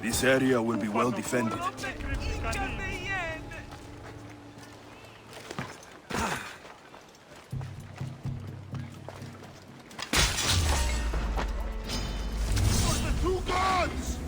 This area will be well defended. Two guns!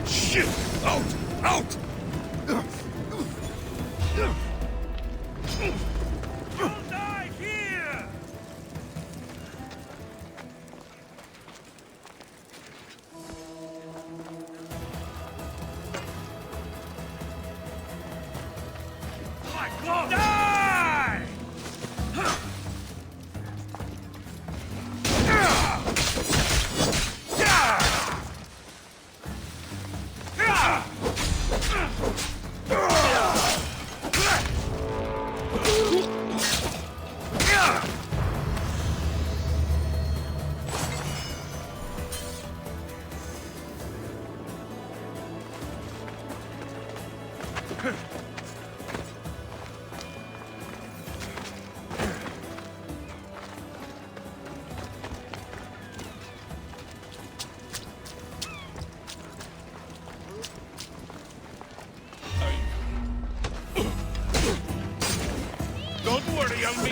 Shit! Out! Out! You'll die here! My God! Die! Don't worry, young me.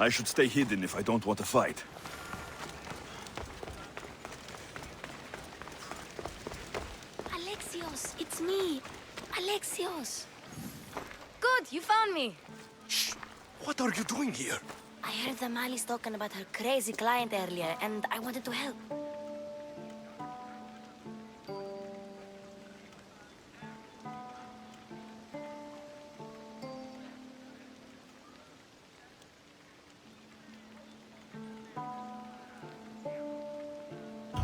I should stay hidden if I don't want to fight. Alexios, it's me. Alexios. Good, you found me. Shh! What are you doing here? I heard the Mali's talking about her crazy client earlier, and I wanted to help.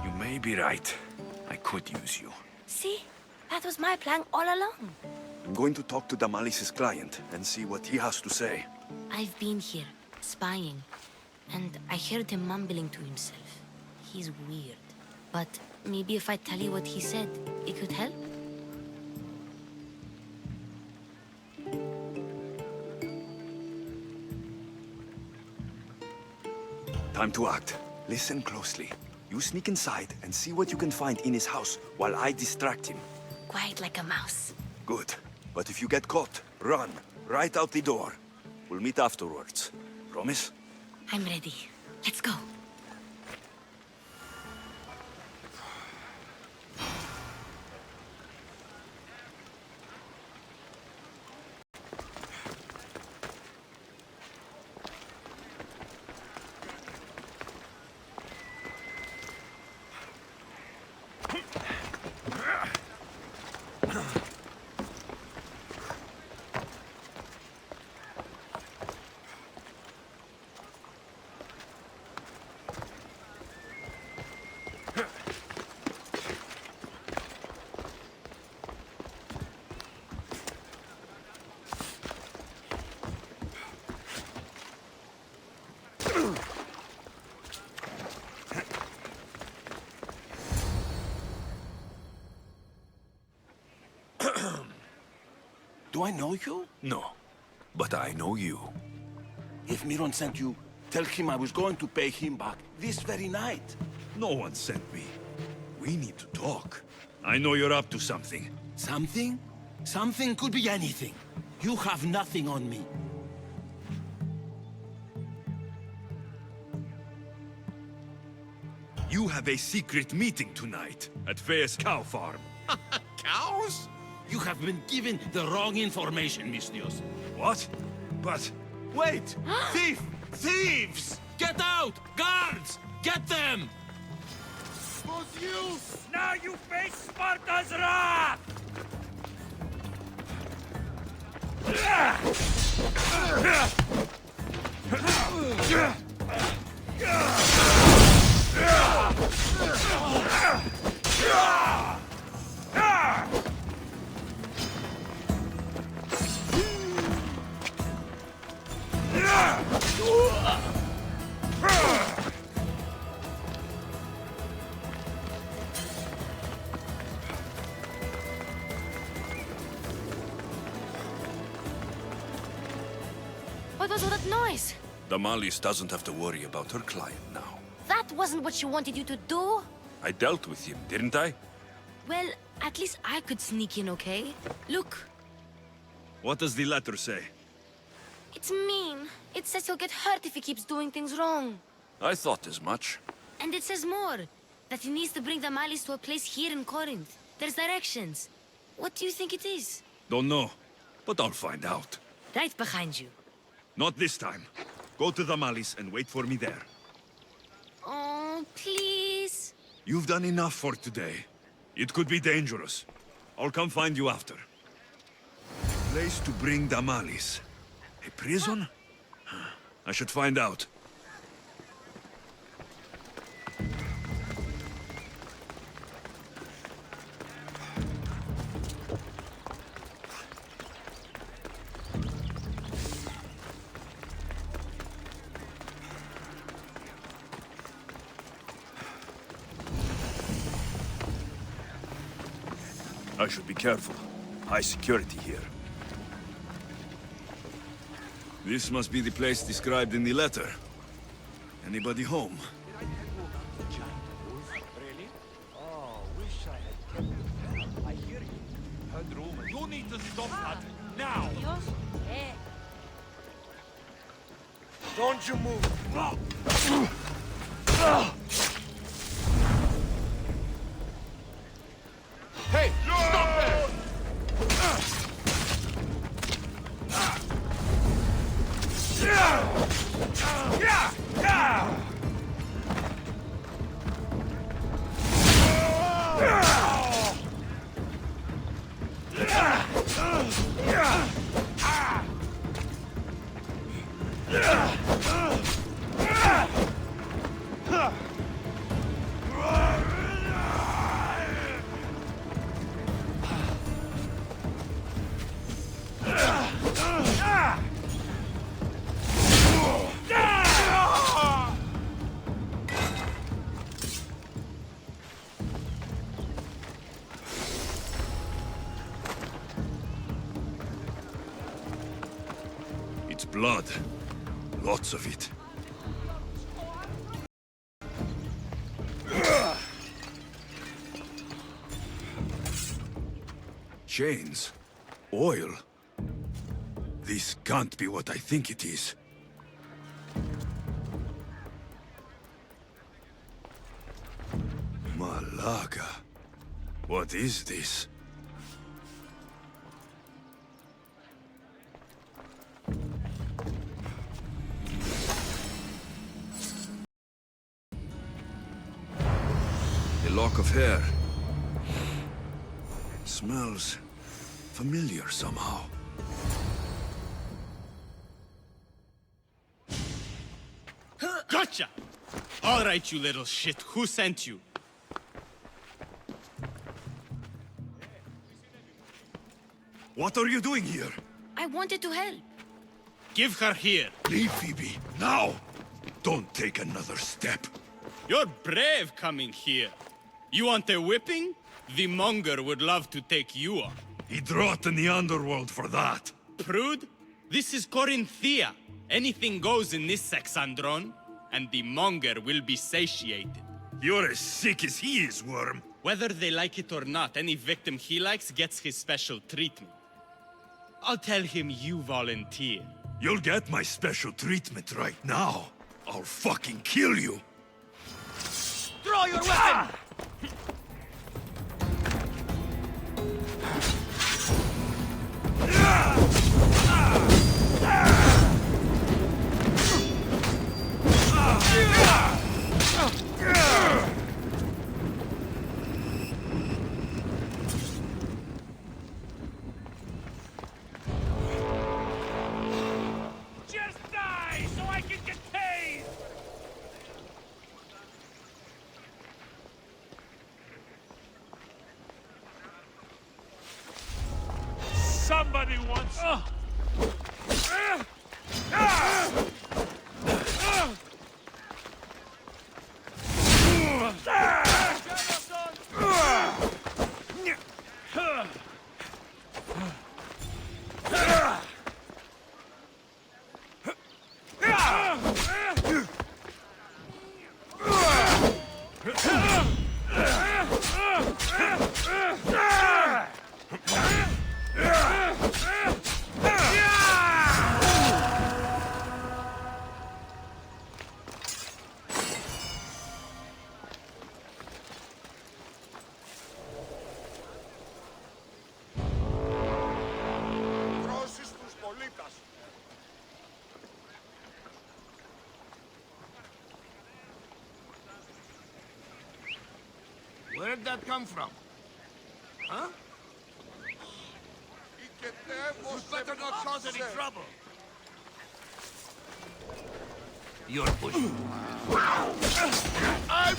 You may be right. I could use you. See? That was my plan all along. I'm going to talk to Damalis's client and see what he has to say. I've been here, spying, and I heard him mumbling to himself. He's weird. but maybe if I tell you what he said, it could help? Time to act. Listen closely. You sneak inside and see what you can find in his house while I distract him. Quiet like a mouse. Good. But if you get caught, run. Right out the door. We'll meet afterwards. Promise? I'm ready. Let's go. Do I know you? No. But I know you. If Miron sent you, tell him I was going to pay him back this very night. No one sent me. We need to talk. I know you're up to something. Something? Something could be anything. You have nothing on me. You have a secret meeting tonight at Faye's cow farm. Cows? You have been given the wrong information, Mistios. What? But... Wait! Thief! Thieves! Get out! Guards! Get them! Was you! Now you face Sparta's wrath! What was all that noise? Damalis doesn't have to worry about her client now. That wasn't what she wanted you to do. I dealt with him, didn't I? Well, at least I could sneak in, okay? Look, What does the letter say? it's mean. It says he'll get hurt if he keeps doing things wrong. I thought as much. And it says more. That he needs to bring the Malis to a place here in Corinth. There's directions. What do you think it is? Don't know, but I'll find out. Right behind you. Not this time. Go to the Malis and wait for me there. Oh, please. You've done enough for today. It could be dangerous. I'll come find you after. Place to bring the Malis. A prison? I should find out. I should be careful. High security here. This must be the place described in the letter. Anybody home? Really? Oh, wish I had kept it. I hear you. Heard rumors. You need to stop that now. Don't you move. Hey, stop there! blood. Lots of it. Chains? Oil? This can't be what I think it is. Malaga. What is this? A lock of hair. Smells familiar somehow. Gotcha! All right, you little shit. Who sent you? What are you doing here? I wanted to help. Give her here. Leave, Phoebe, now! Don't take another step. You're brave coming here. You want a whipping? The Monger would love to take you on. He'd rot in the underworld for that. Prude, this is Corinthia. Anything goes in this Sexandron, and the Monger will be satiated. You're as sick as he is, Worm. Whether they like it or not, any victim he likes gets his special treatment. I'll tell him you volunteer. You'll get my special treatment right now. I'll fucking kill you. Draw your weapon! Just die so I can get paid! Somebody wants... Where'd that come from? Huh? You better not cause any trouble. You're pushing. I'm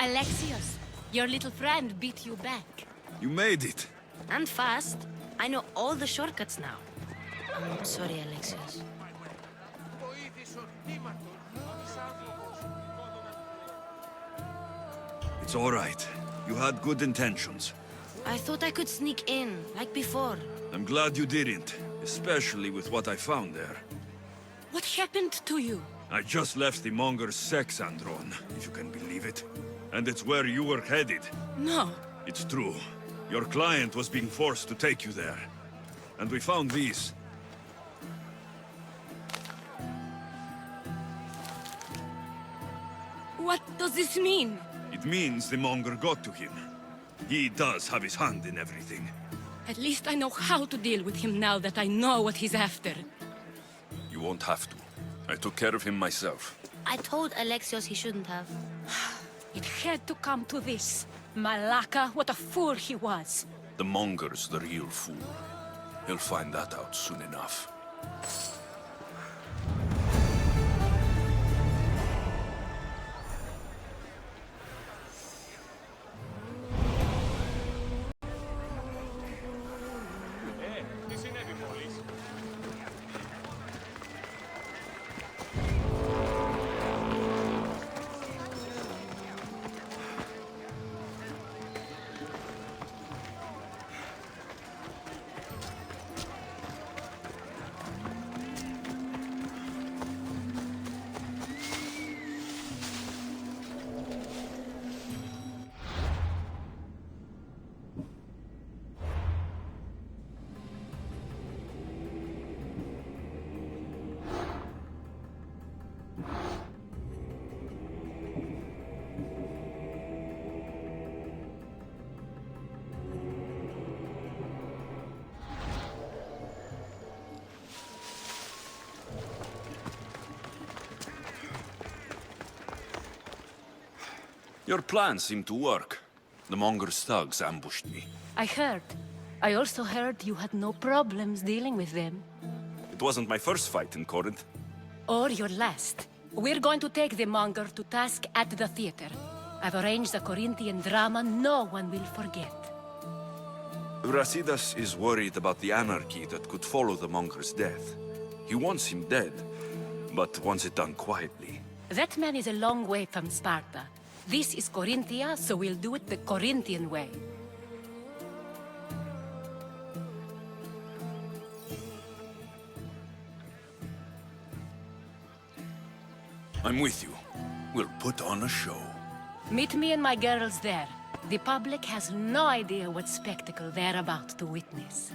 Alexios, your little friend beat you back. You made it. And fast. I know all the shortcuts now. I'm sorry, Alexios. It's all right. You had good intentions. I thought I could sneak in, like before. I'm glad you didn't, especially with what I found there. What happened to you? I just left the Monger's Sexandron, if you can believe it. And it's where you were headed. No. It's true. Your client was being forced to take you there. And we found these. does this mean? It means the Monger got to him. He does have his hand in everything. At least I know how to deal with him now that I know what he's after. You won't have to. I took care of him myself. I told Alexios he shouldn't have. It had to come to this. Malaka, what a fool he was. The Monger's the real fool. He'll find that out soon enough. Your plan seemed to work. The Monger's thugs ambushed me. I heard. I also heard you had no problems dealing with them. It wasn't my first fight in Corinth. Or your last. We're going to take the Monger to task at the theater. I've arranged a Corinthian drama no one will forget. Brasidas is worried about the anarchy that could follow the Monger's death. He wants him dead, but wants it done quietly. That man is a long way from Sparta. This is Corinthia, so we'll do it the Corinthian way. I'm with you. We'll put on a show. Meet me and my girls there. The public has no idea what spectacle they're about to witness.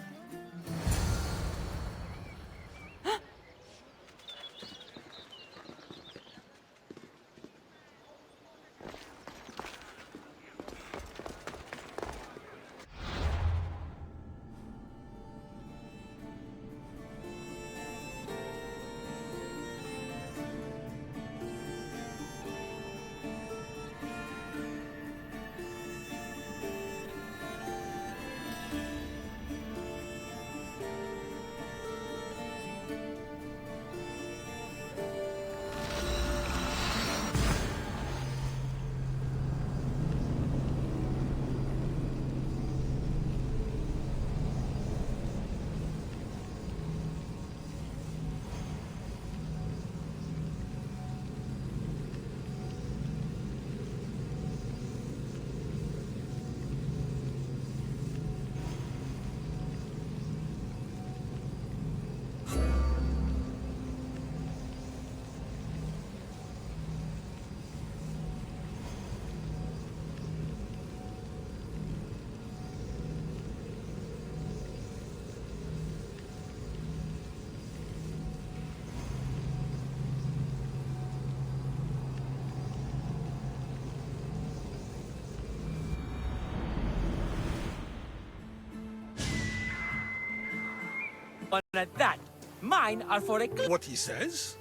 At that, mine are for a... What he says?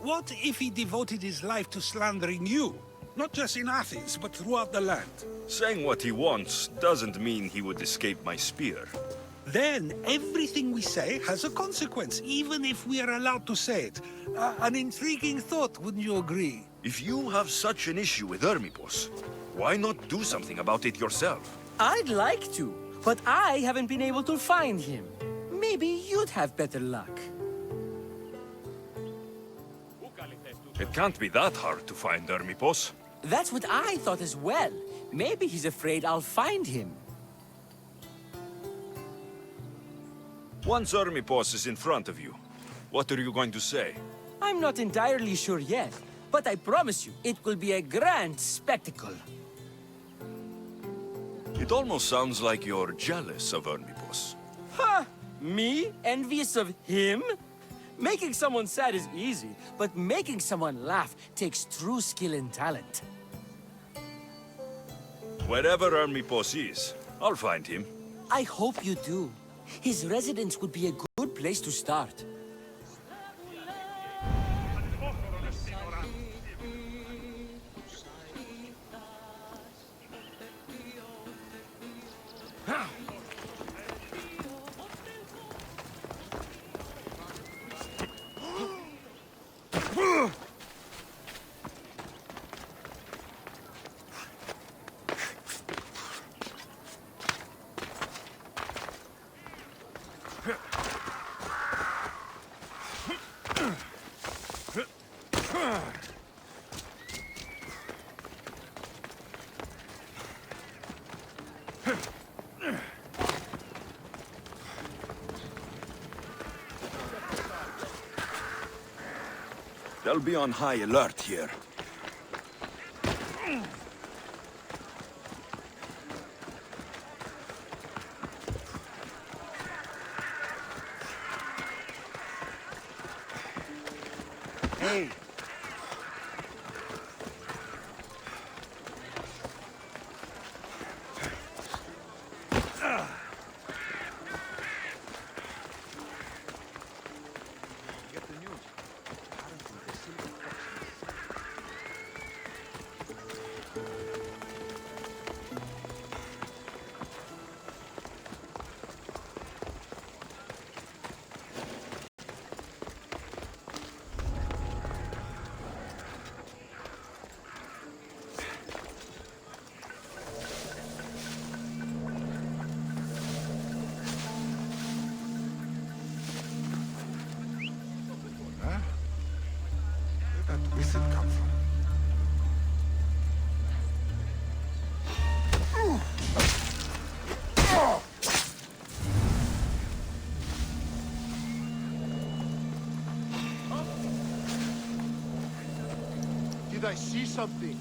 What if he devoted his life to slandering you? Not just in Athens, but throughout the land. Saying what he wants doesn't mean he would escape my spear. Then everything we say has a consequence, even if we are allowed to say it. An intriguing thought, wouldn't you agree? If you have such an issue with Hermipos, why not do something about it yourself? I'd like to, but I haven't been able to find him. Maybe you'd have better luck. It can't be that hard to find Hermipos. That's what I thought as well. Maybe he's afraid I'll find him. Once Hermipos is in front of you, what are you going to say? I'm not entirely sure yet, but I promise you, it will be a grand spectacle. It almost sounds like you're jealous of Hermipos. Ha! Me? Envious of him? Making someone sad is easy, but making someone laugh takes true skill and talent. Wherever Hermipos is, I'll find him. I hope you do. His residence would be a good place to start. They'll be on high alert here. Hey, where'd that wizard come from? Did I see something?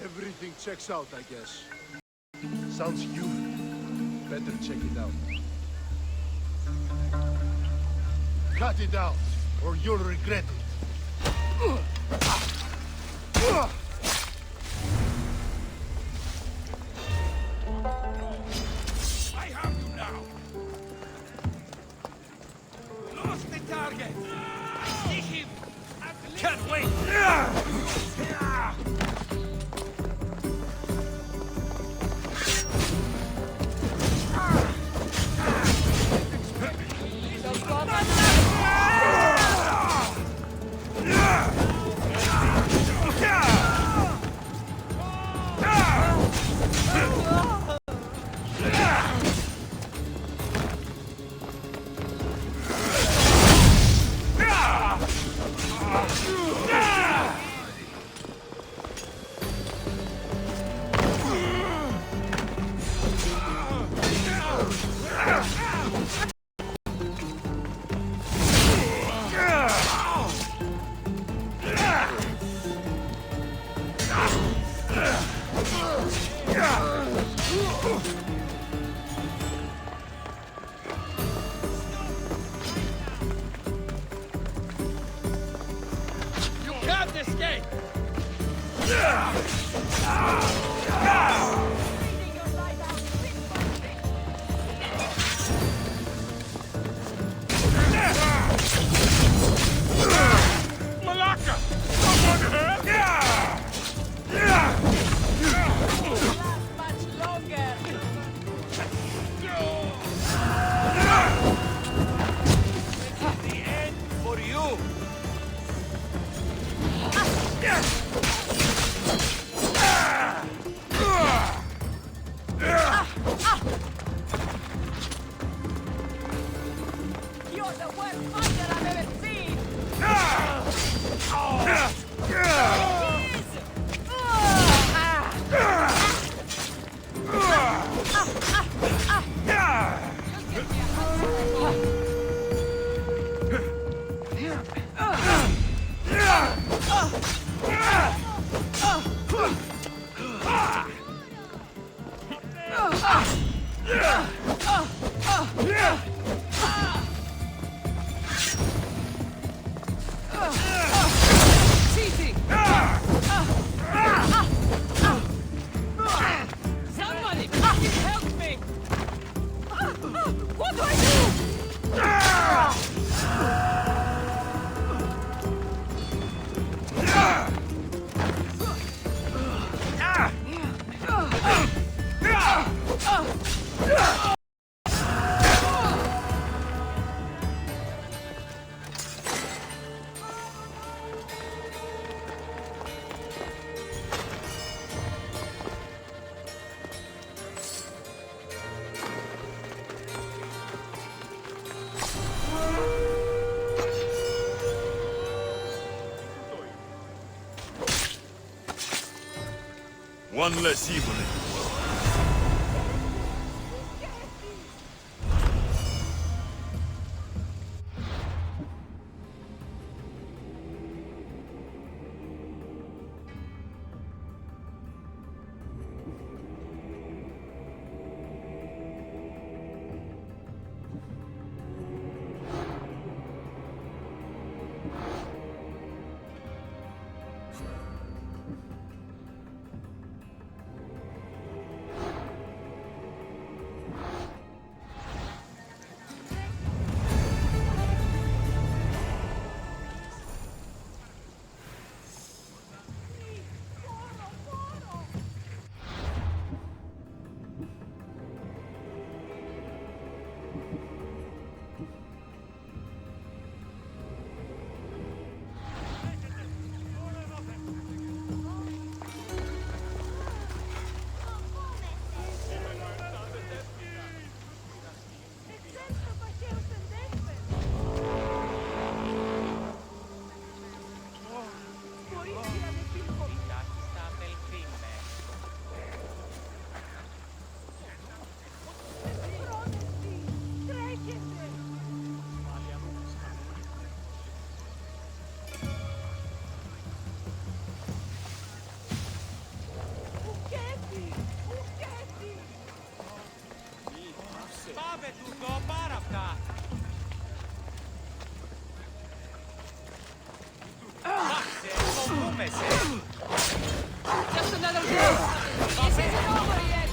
Everything checks out, I guess. Sounds human. Better check it out. Cut it out, or you'll regret it. I have you now! Lost the target! I see him! Can't wait! You can't escape! Malaka! Someone help! The end for you! One less evil in the world. Just another day. This isn't over yet.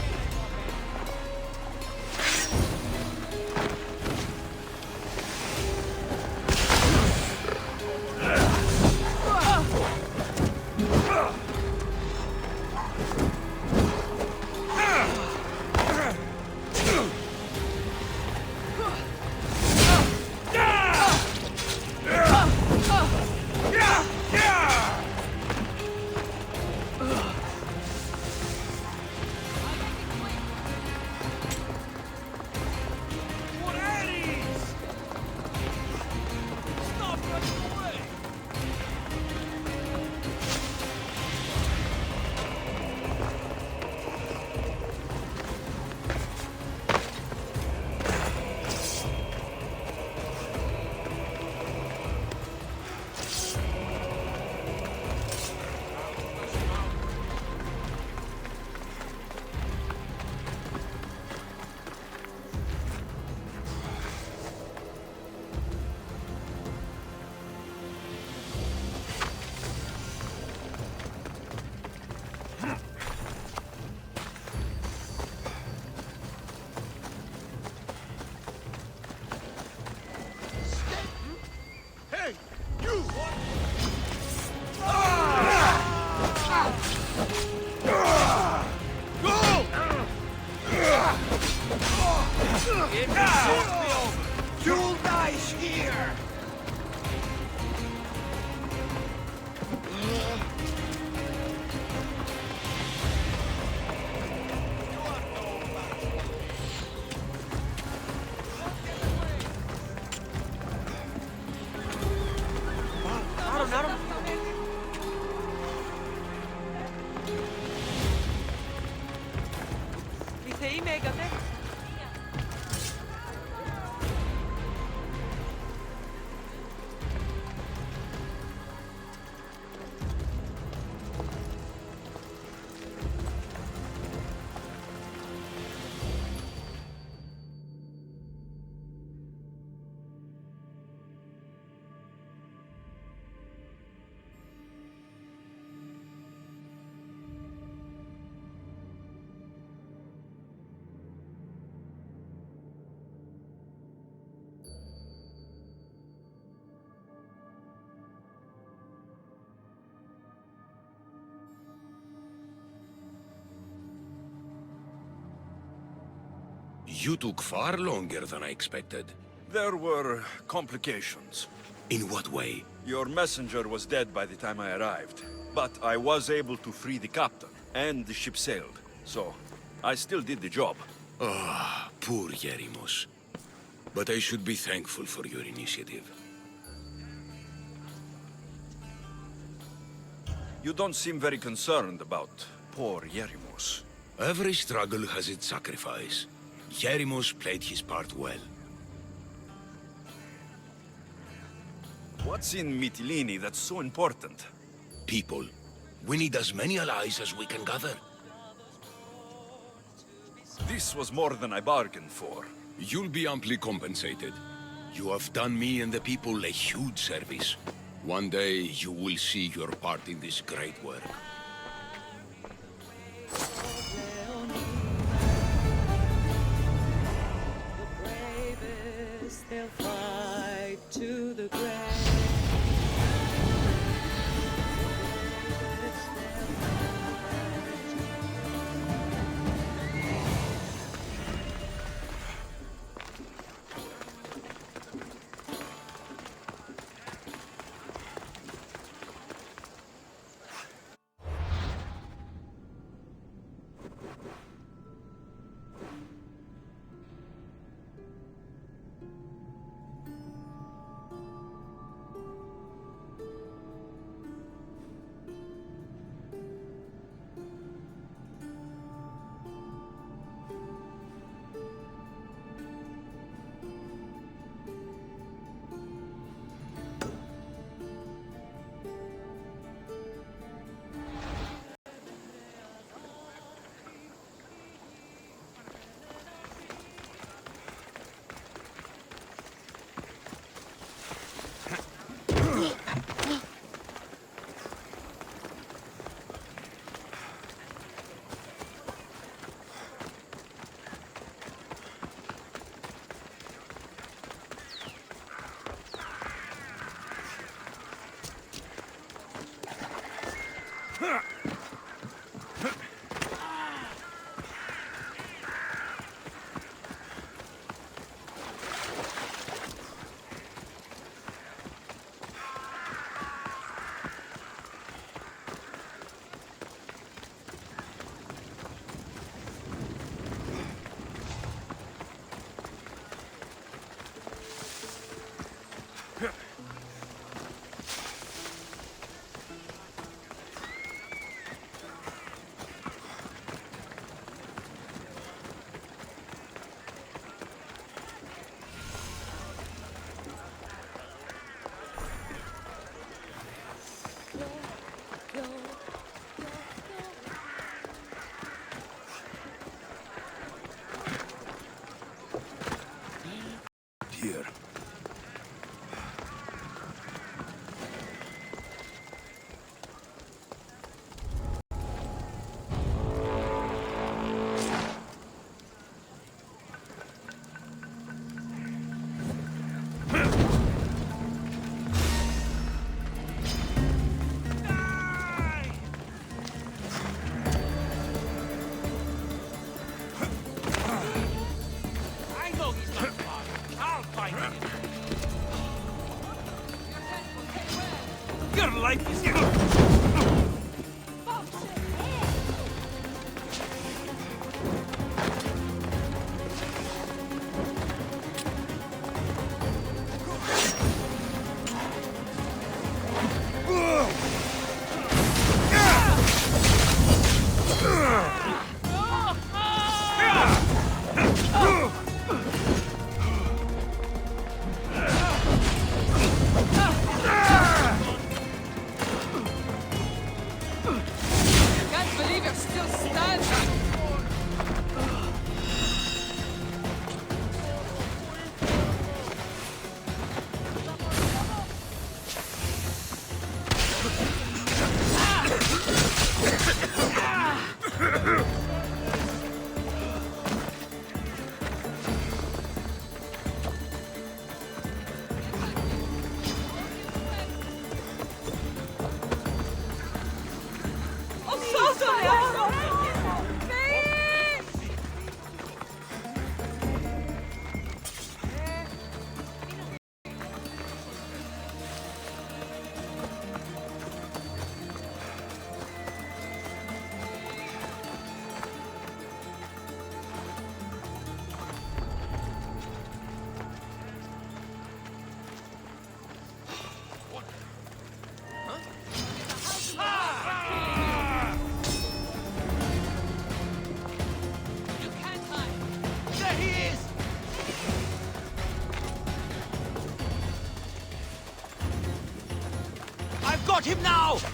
You'll die here! You took far longer than I expected. There were complications. In what way? Your messenger was dead by the time I arrived, but I was able to free the captain, and the ship sailed, so I still did the job. Ah, poor Yerimos. But I should be thankful for your initiative. You don't seem very concerned about poor Yerimos. Every struggle has its sacrifice. Yerimos played his part well. What's in Mytilene that's so important? People. We need as many allies as we can gather. This was more than I bargained for. You'll be amply compensated. You have done me and the people a huge service. One day, you will see your part in this great work. They'll fight to the grave. Here. Your life is Got him now! This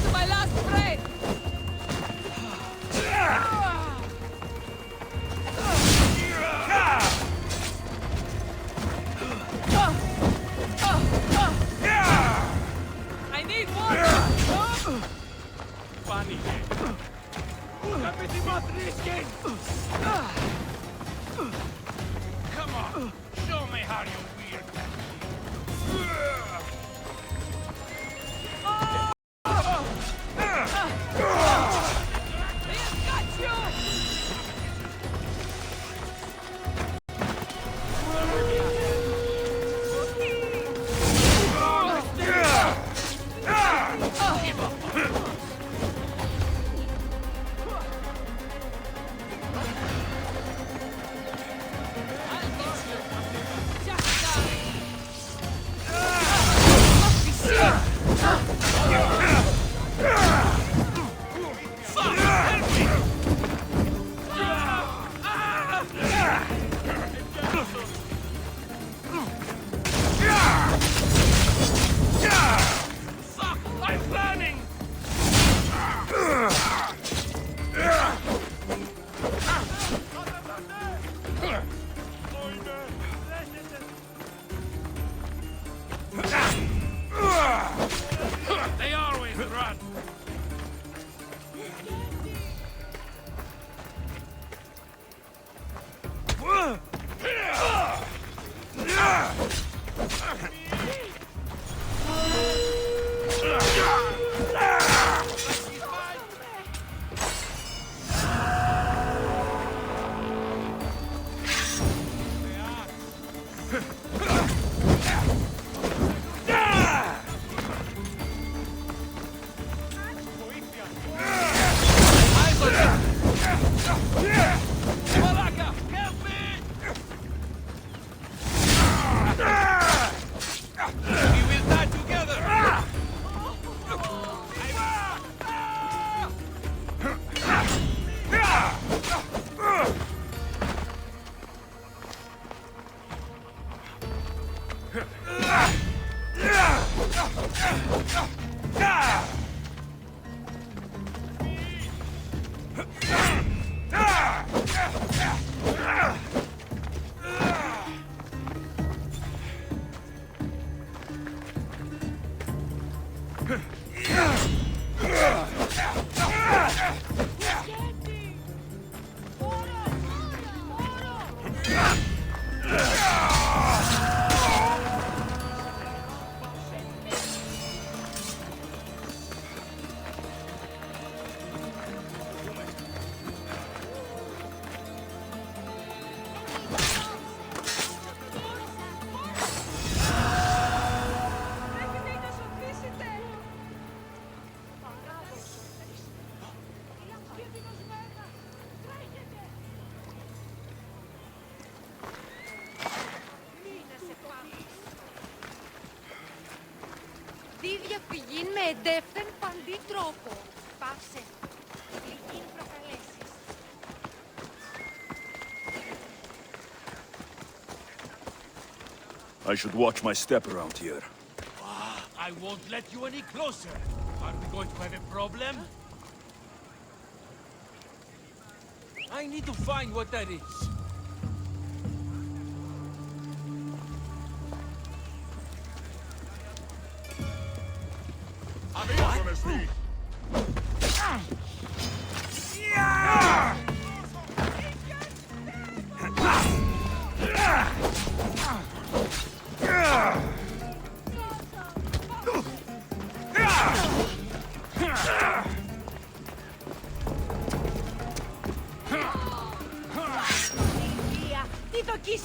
is my last breath! I need water! Funny. Come on, show me how you weird. They always run. Τη διαφυγή με εντεύθεν παντή τρόπο. Πάψε. Γλυκήν προκαλέσεις. I should watch my step around here. I won't let you any closer. Are we going to have a problem? I need to find what that is. Τι δοκίσεις!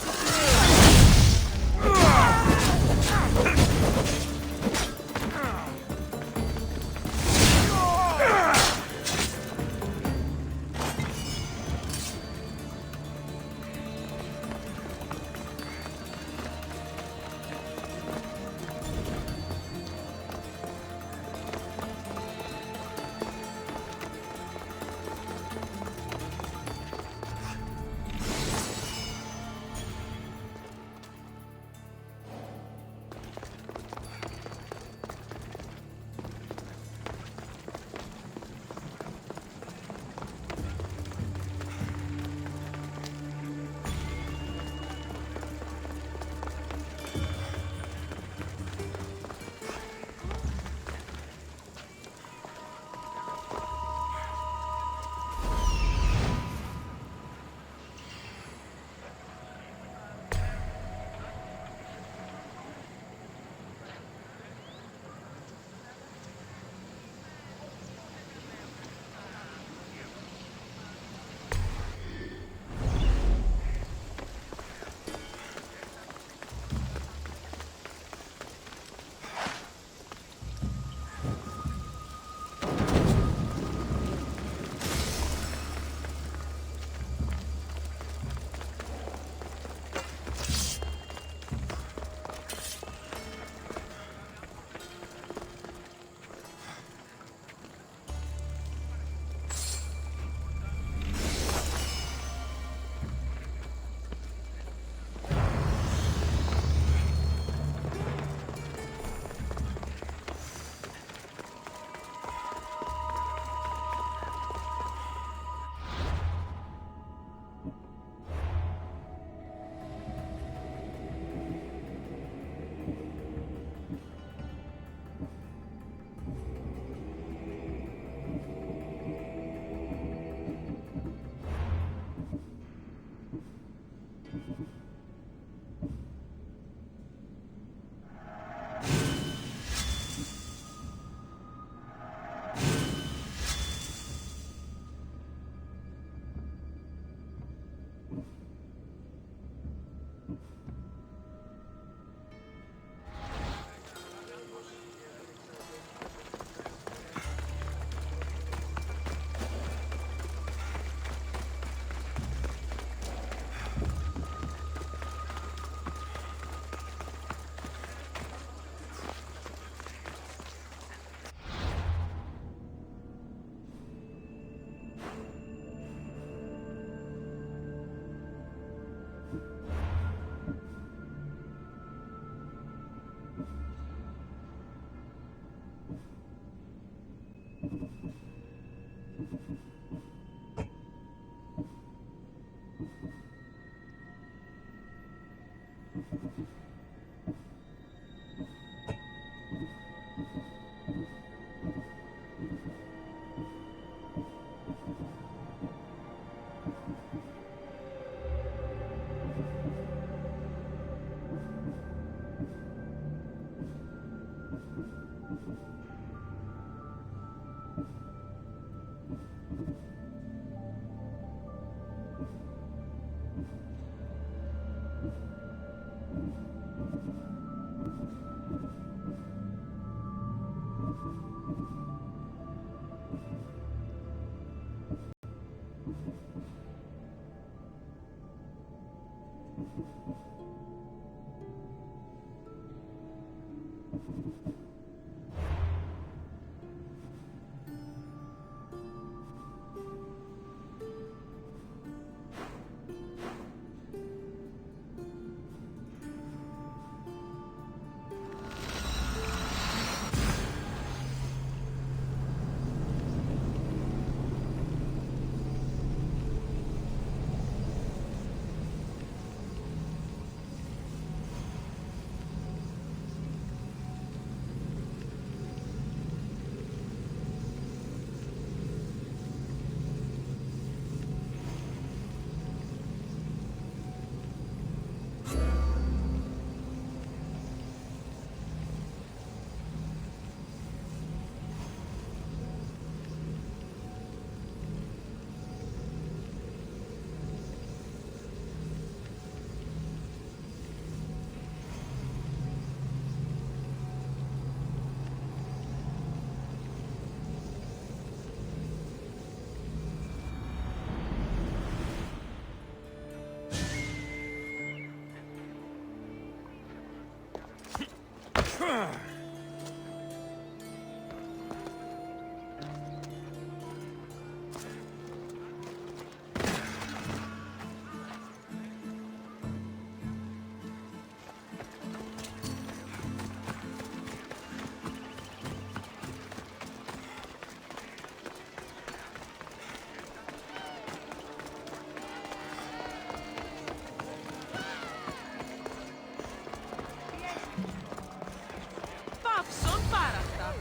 Παύσον πάρα αυτά.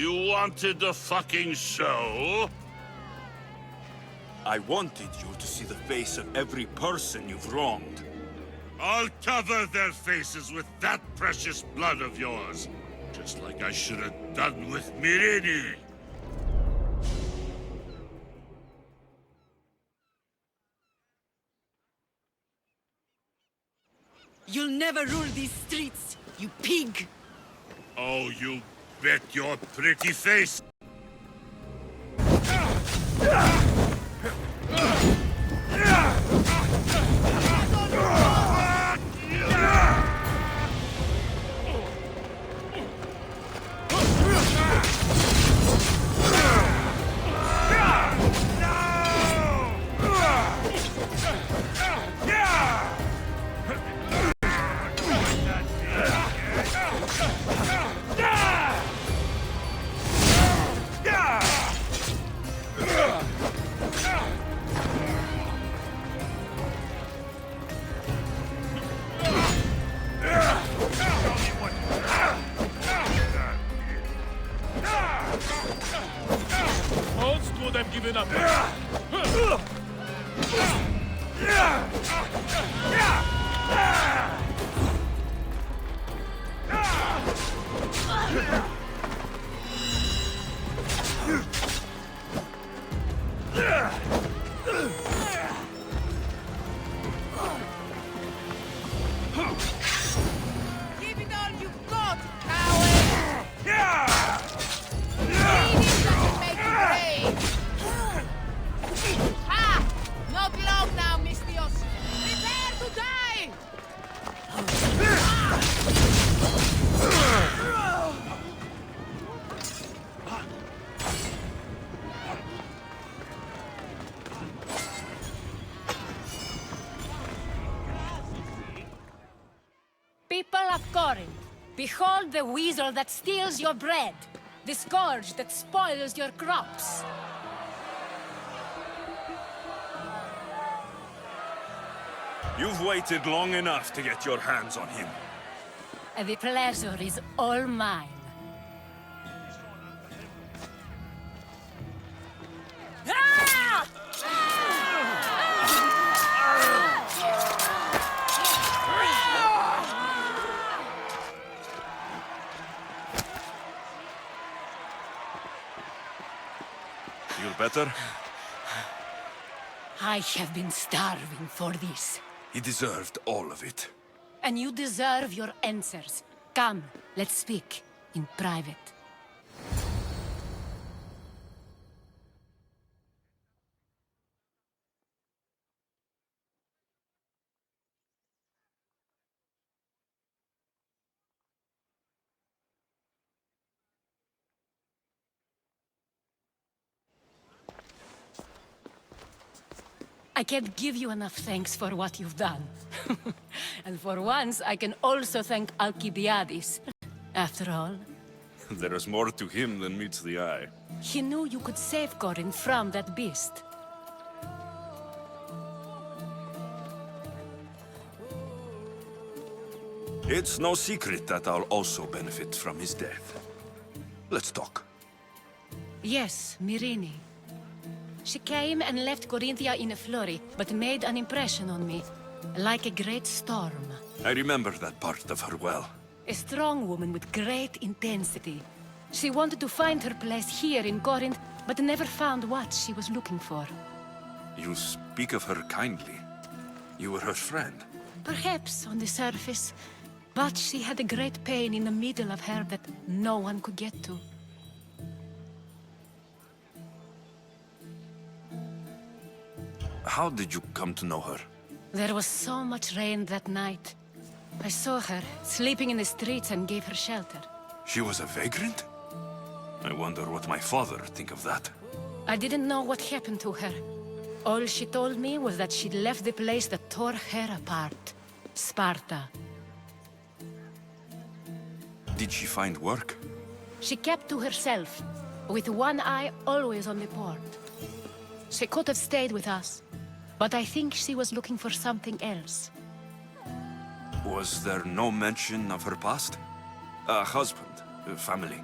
You wanted the fucking show? I wanted you to see the face of every person you've wronged. I'll cover their faces with that precious blood of yours. Just like I should have done with Mirini. You'll never rule these streets, you pig! Oh, you bet your pretty face! Old school, them giving up. Give it all you've got, coward! Bleeding doesn't make you brave! People of Corinth, behold the weasel that steals your bread, the scourge that spoils your crops. You've waited long enough to get your hands on him. The pleasure is all mine. Feel better? I have been starving for this. He deserved all of it. And you deserve your answers. Come, let's speak in private. I can't give you enough thanks for what you've done. And for once, I can also thank Alcibiades. After all, There is more to him than meets the eye. he knew you could save Corinth from that beast. It's no secret that I'll also benefit from his death. Let's talk. Yes, Myrine. She came and left Corinthia in a flurry, but made an impression on me, like a great storm. I remember that part of her well. A strong woman with great intensity. She wanted to find her place here in Corinth, but never found what she was looking for. You speak of her kindly. You were her friend. Perhaps on the surface, but she had a great pain in the middle of her that no one could get to. How did you come to know her? There was so much rain that night. I saw her, sleeping in the streets, and gave her shelter. She was a vagrant? I wonder what my father think of that. I didn't know what happened to her. All she told me was that she'd left the place that tore her apart. Sparta. Did she find work? She kept to herself, with one eye always on the port. She could have stayed with us, but I think she was looking for something else. Was there no mention of her past? A husband, a family?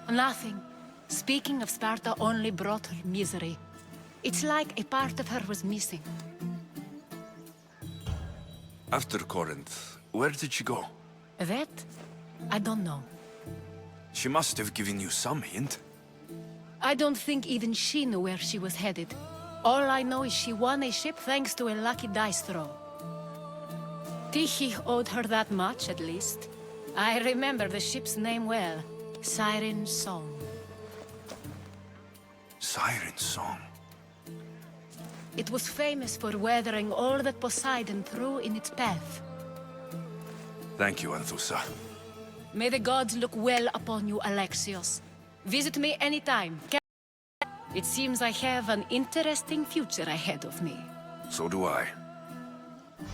Nothing. Speaking of Sparta only brought her misery. It's like a part of her was missing. After Corinth, where did she go? That? I don't know. She must have given you some hint. I don't think even she knew where she was headed. All I know is she won a ship thanks to a lucky dice throw. Tyche owed her that much, at least. I remember the ship's name well. Siren Song. Siren Song. It was famous for weathering all that Poseidon threw in its path. Thank you, Anthusa. May the gods look well upon you, Alexios. Visit me anytime. It seems I have an interesting future ahead of me. So do I.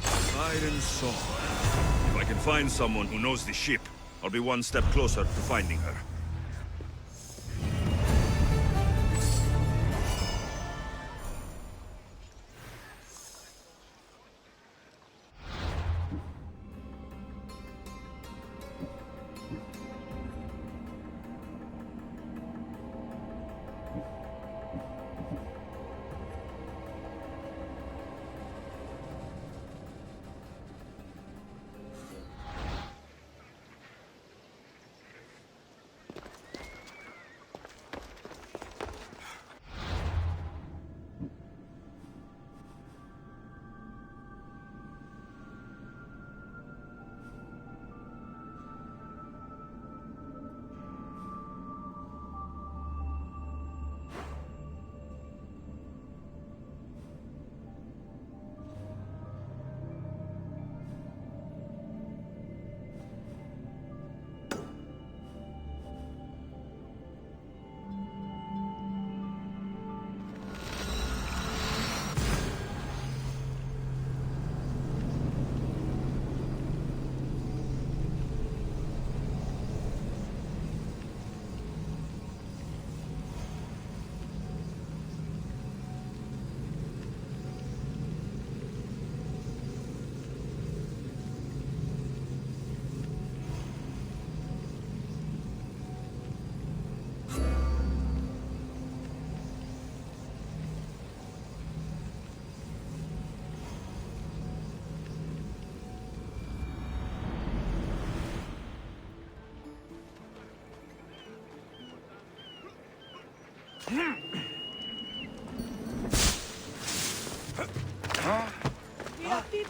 Siren Song. If I can find someone who knows the ship, I'll be one step closer to finding her.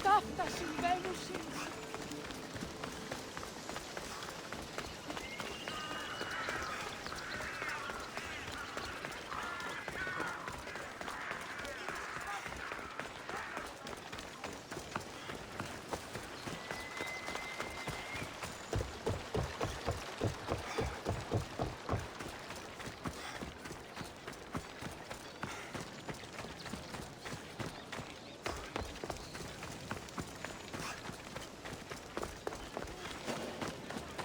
καύτα συμβαίνουν σήμερα.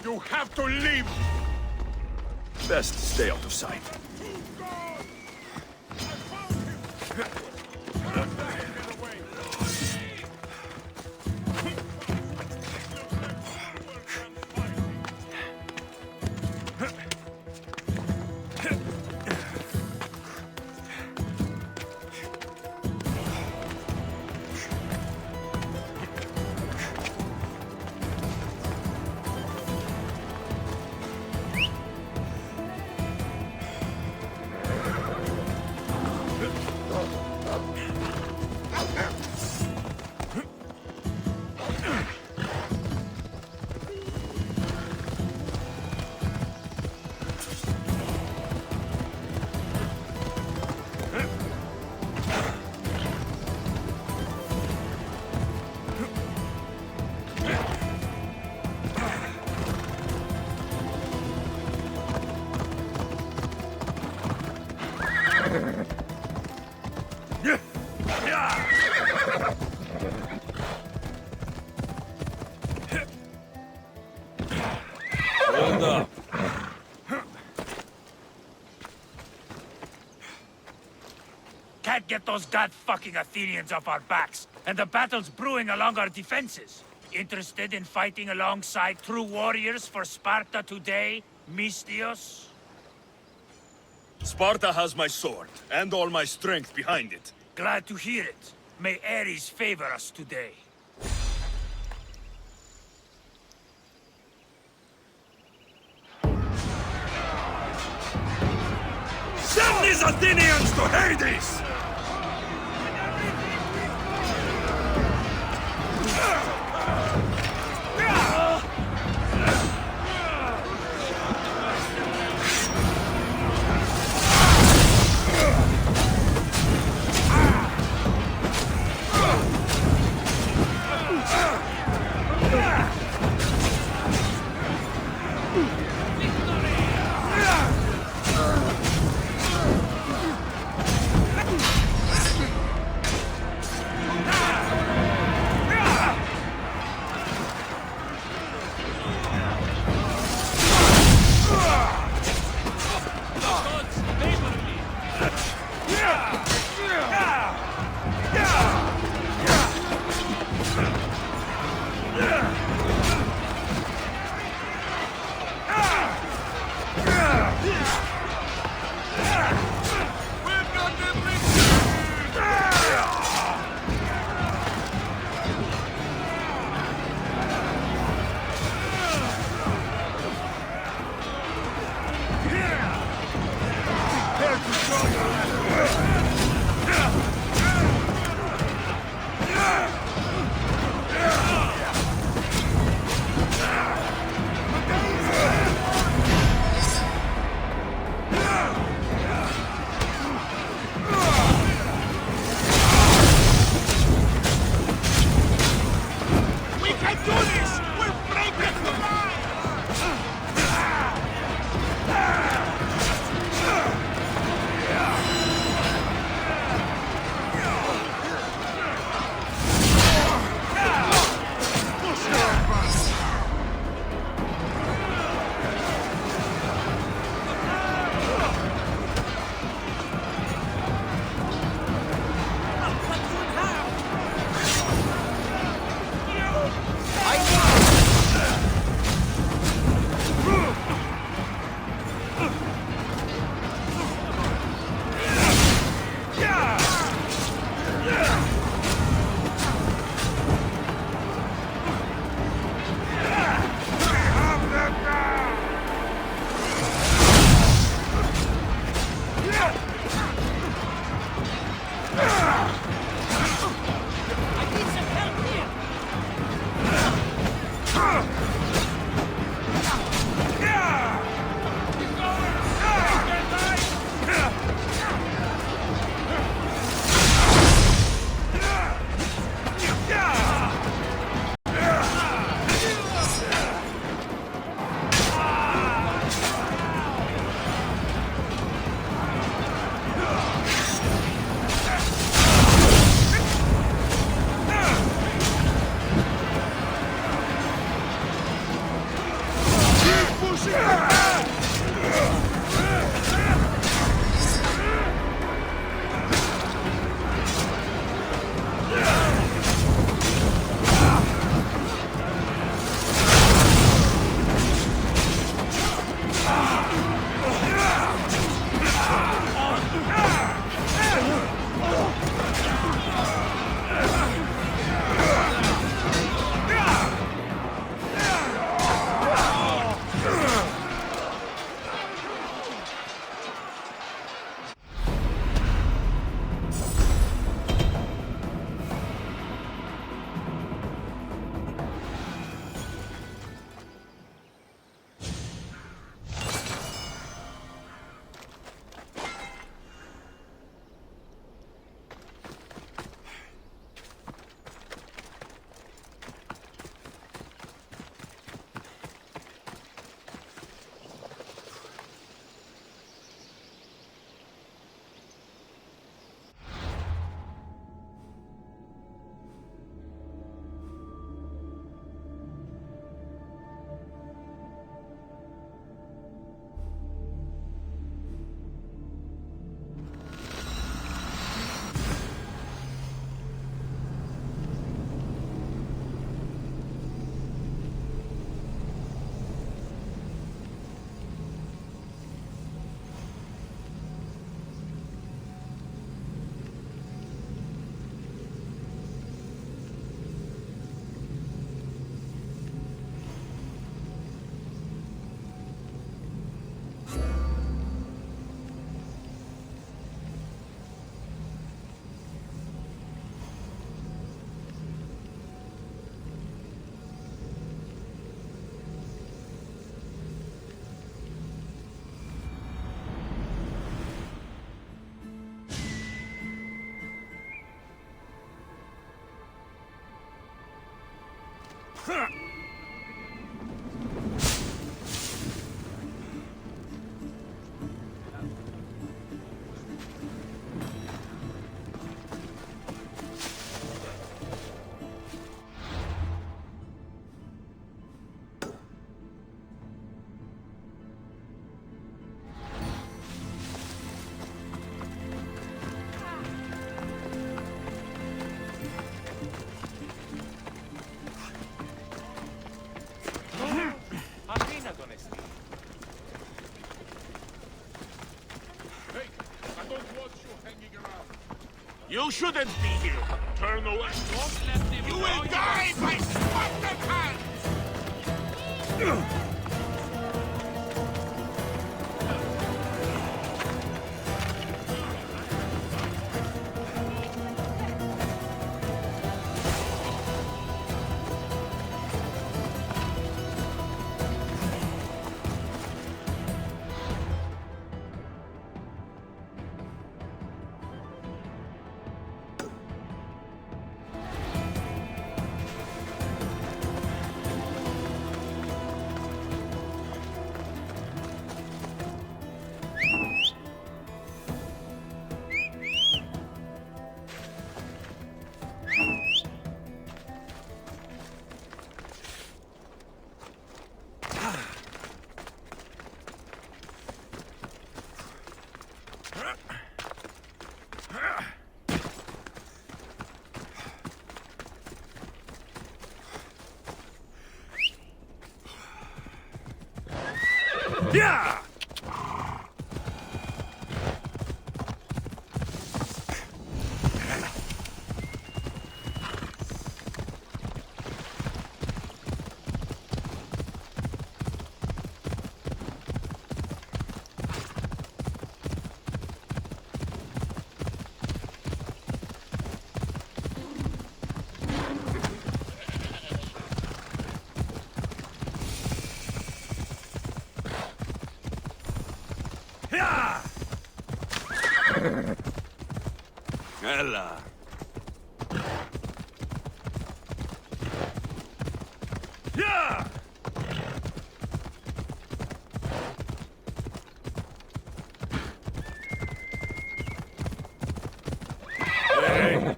You have to leave! Best stay out of sight. Hold up. Can't get those god-fucking Athenians off our backs, and the battle's brewing along our defenses. Interested in fighting alongside true warriors for Sparta today, Mystios? Sparta has my sword, and all my strength behind it. Glad to hear it. May Ares favor us today. Send these Athenians to Hades! You shouldn't be here. Turn away. Don't let them. You will die by Spartan hands! Yeah! Ella. Yeah! Hey.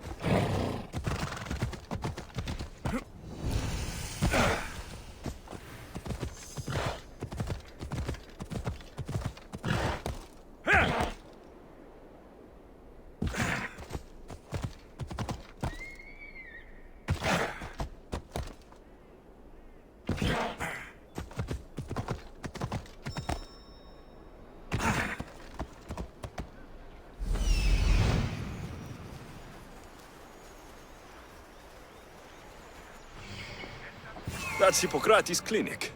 That's Hippocrates' clinic.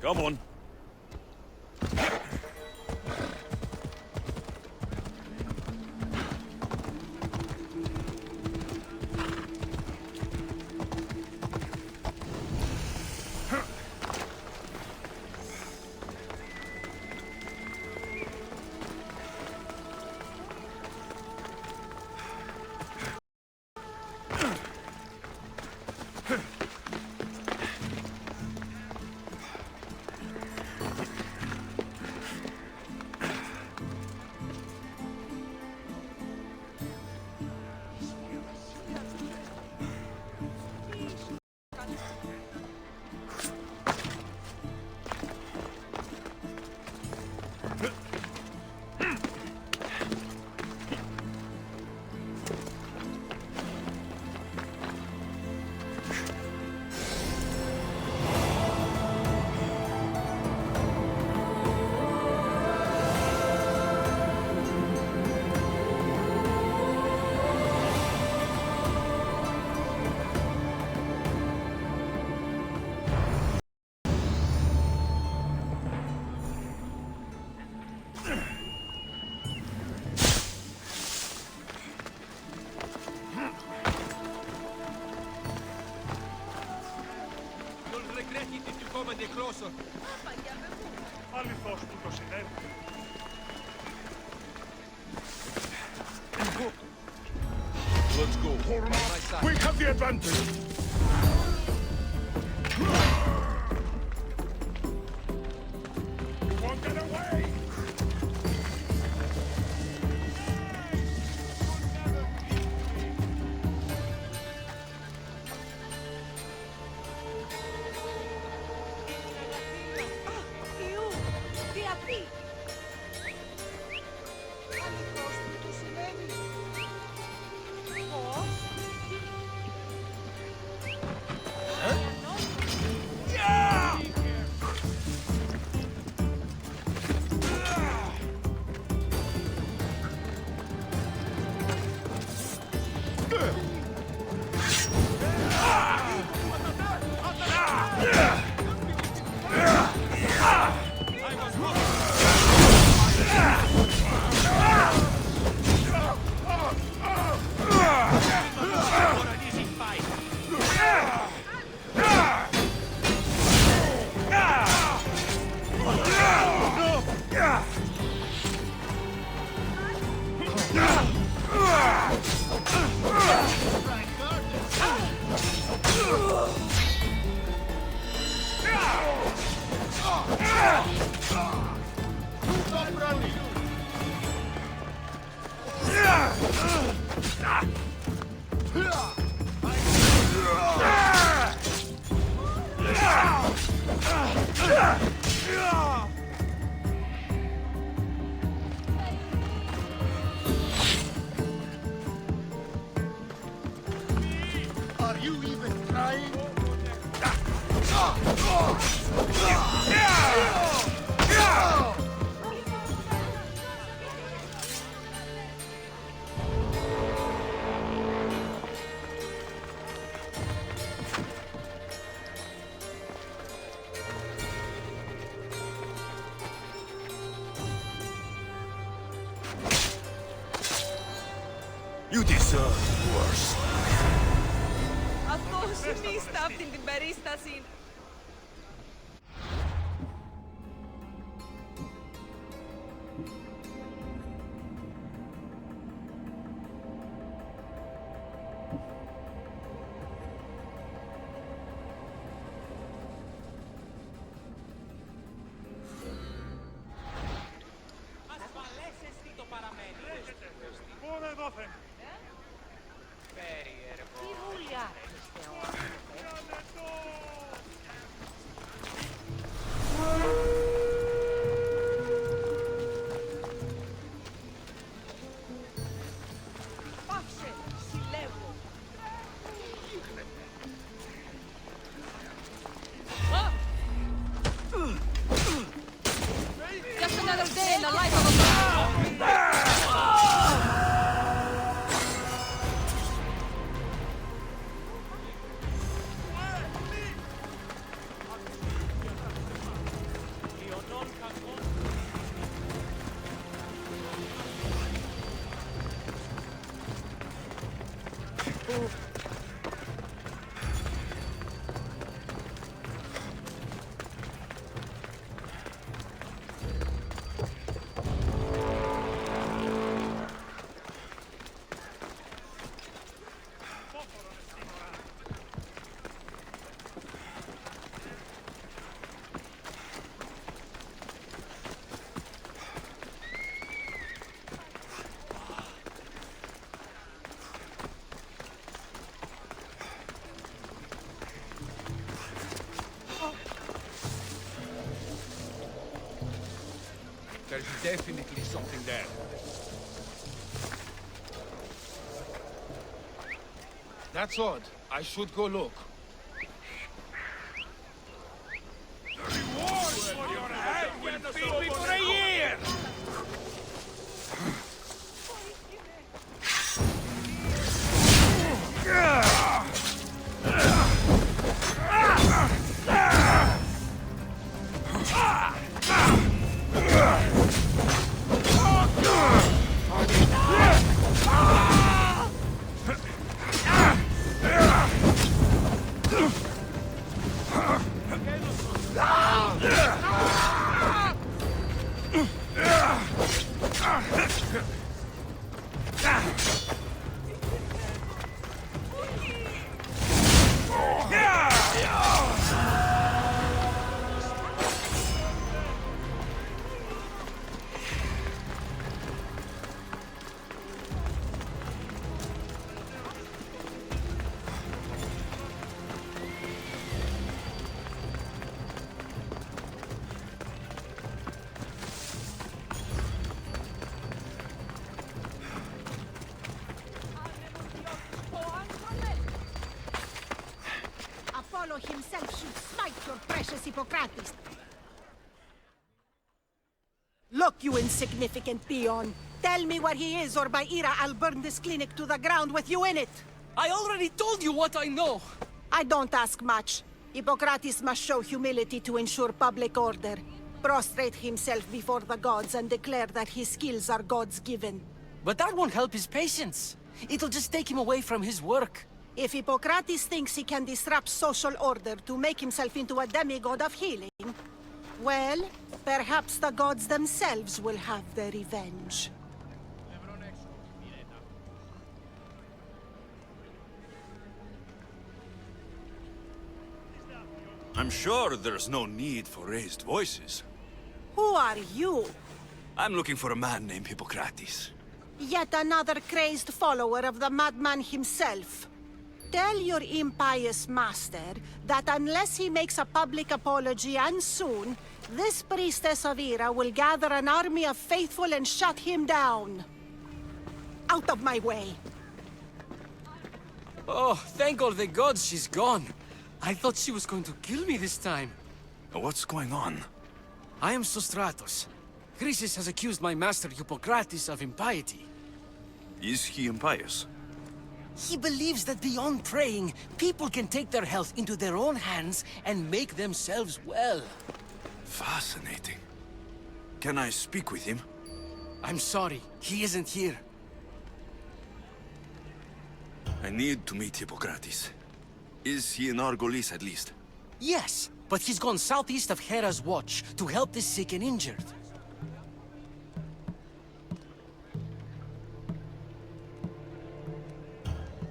Come on. Αληθώς που το συνέβη. Let's go. We have the advantage. Won't get away. Are you even trying? You deserve worse. Αυτός μίστα αυτήν την περίσταση. Πού εδόθεν. Τι βούλια έχετε όλοι. Πάψε, συλλέγω. Just another day in the life of a There's definitely something there. That's odd. I should go look. Rewards for your hand will feed me for a year! himself should smite your precious Hippocrates. Look, you insignificant peon. Tell me where he is, or by Ira, I'll burn this clinic to the ground with you in it. I already told you what I know. I don't ask much. Hippocrates must show humility to ensure public order. Prostrate himself before the gods and declare that his skills are gods-given. But that won't help his patients. It'll just take him away from his work. If Hippocrates thinks he can disrupt social order to make himself into a demigod of healing, well, perhaps the gods themselves will have their revenge. I'm sure there's no need for raised voices. Who are you? I'm looking for a man named Hippocrates. Yet another crazed follower of the madman himself. Tell your impious master that unless he makes a public apology, and soon, this Priestess of Ira will gather an army of faithful and shut him down. Out of my way! Oh, thank all the gods she's gone. I thought she was going to kill me this time. What's going on? I am Sostratos. Chrysis has accused my master Hippocrates of impiety. Is he impious? He believes that beyond praying, people can take their health into their own hands and make themselves well. Fascinating. Can I speak with him? I'm sorry, he isn't here. I need to meet Hippocrates. Is he in Argolis at least? Yes, but he's gone southeast of Hera's Watch to help the sick and injured.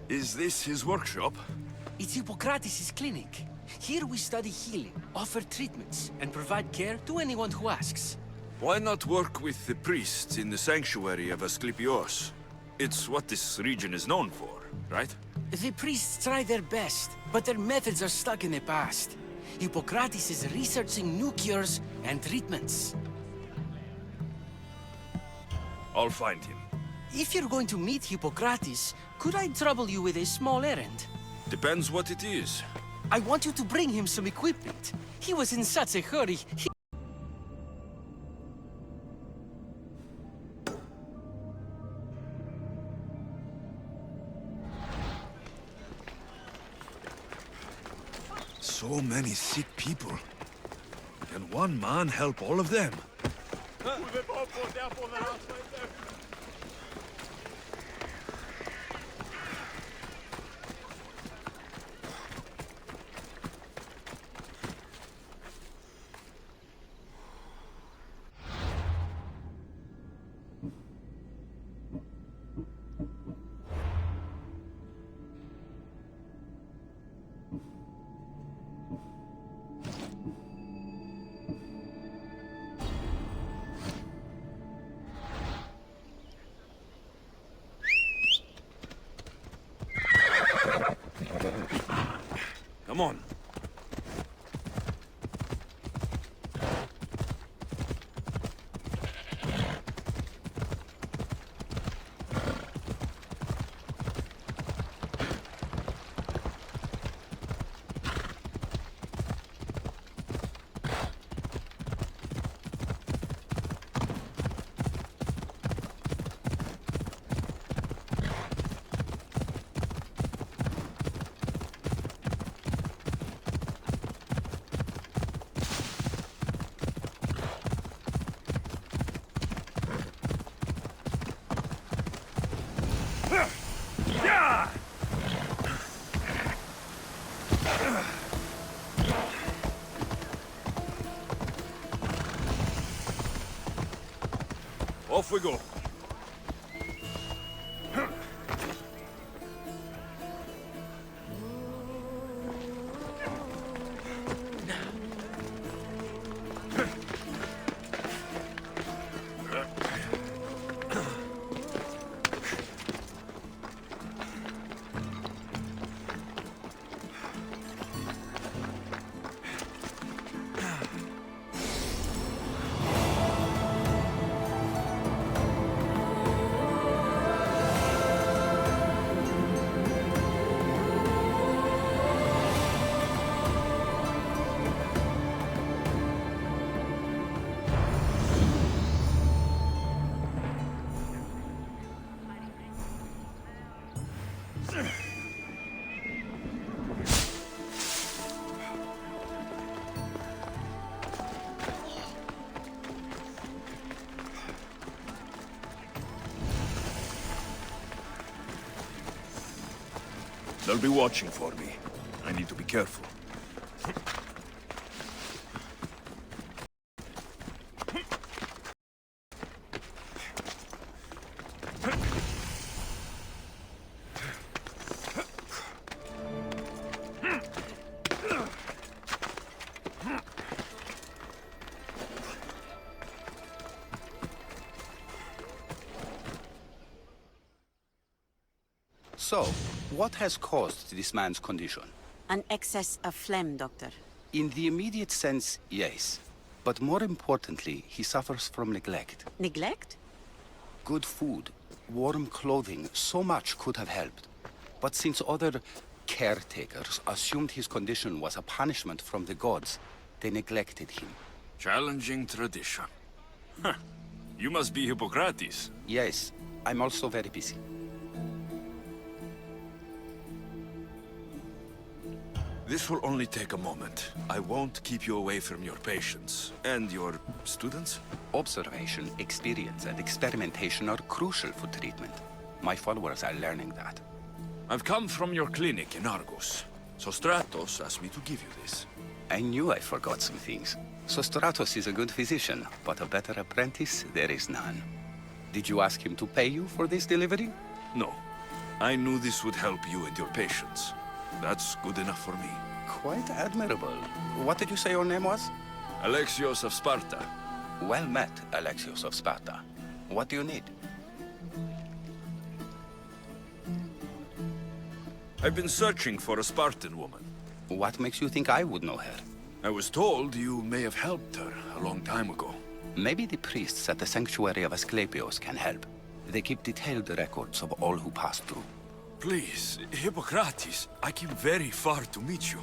Is this his workshop? It's Hippocrates' clinic. Here we study healing, offer treatments, and provide care to anyone who asks. Why not work with the priests in the sanctuary of Asclepios? It's what this region is known for, right? The priests try their best, but their methods are stuck in the past. Hippocrates is researching new cures and treatments. I'll find him. If you're going to meet Hippocrates, could I trouble you with a small errand? Depends what it is. I want you to bring him some equipment. He was in such a hurry. So many sick people. Can one man help all of them? Come on. Off we go. They'll be watching for me. I need to be careful. So, what has caused this man's condition? An excess of phlegm, Doctor. In the immediate sense, yes. But more importantly, he suffers from neglect. Neglect? Good food, warm clothing, so much could have helped. But since other caretakers assumed his condition was a punishment from the gods, they neglected him. Challenging tradition. Huh. You must be Hippocrates. Yes, I'm also very busy. This will only take a moment. I won't keep you away from your patients. And your students? Observation, experience, and experimentation are crucial for treatment. My followers are learning that. I've come from your clinic in Argos. So Stratos asked me to give you this. I knew I forgot some things. So Stratos is a good physician, but a better apprentice there is none. Did you ask him to pay you for this delivery? No. I knew this would help you and your patients. That's good enough for me. Quite admirable. What did you say your name was? Alexios of Sparta. Well met, Alexios of Sparta. What do you need? I've been searching for a Spartan woman. What makes you think I would know her? I was told you may have helped her a long time ago. Maybe the priests at the sanctuary of Asclepios can help. They keep detailed records of all who pass through. Please, Hippocrates, I came very far to meet you.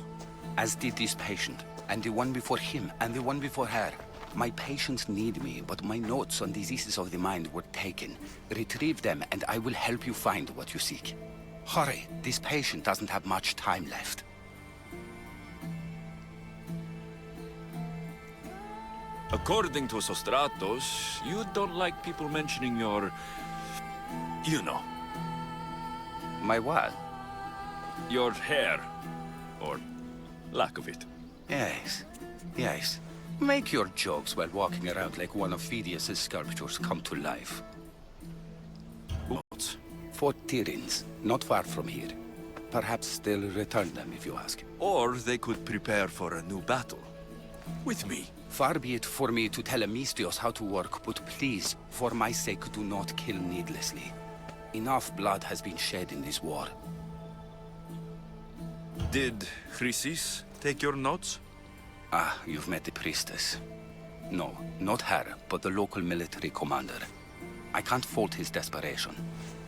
As did this patient, and the one before him, and the one before her. My patients need me, but my notes on diseases of the mind were taken. Retrieve them, and I will help you find what you seek. Hurry, this patient doesn't have much time left. According to Sostratos, you don't like people mentioning your... you know. My what? Your hair. Or lack of it. Yes, yes. Make your jokes while walking around like one of Phidias' sculptures come to life. What? Fort Tyrins, not far from here. Perhaps they'll return them if you ask. Or they could prepare for a new battle. With me. Far be it for me to tell Amistios how to work, but please, for my sake, do not kill needlessly. Enough blood has been shed in this war. Did Chrysis take your notes? Ah, you've met the Priestess. No, not her, but the local military commander. I can't fault his desperation.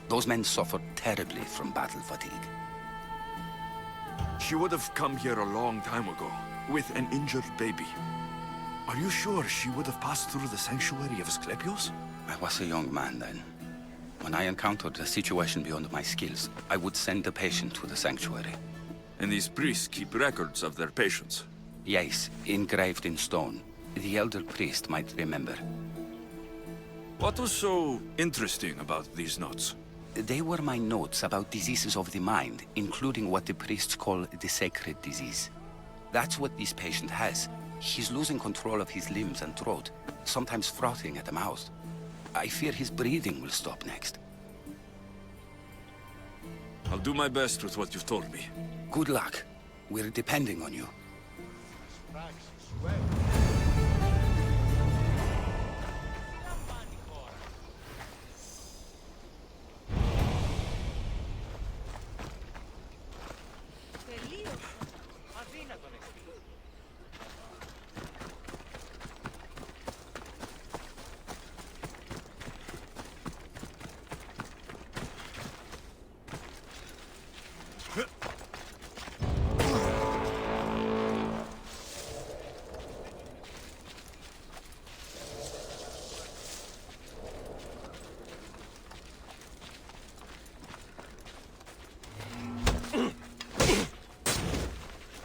Those men suffered terribly from battle fatigue. She would have come here a long time ago, with an injured baby. Are you sure she would have passed through the sanctuary of Asclepios? I was a young man then. When I encountered a situation beyond my skills, I would send the patient to the sanctuary. And these priests keep records of their patients? Yes, engraved in stone. The elder priest might remember. What was so interesting about these notes? They were my notes about diseases of the mind, including what the priests call the sacred disease. That's what this patient has. He's losing control of his limbs and throat, sometimes frothing at the mouth. I fear his breathing will stop next. I'll do my best with what you've told me. Good luck. We're depending on you.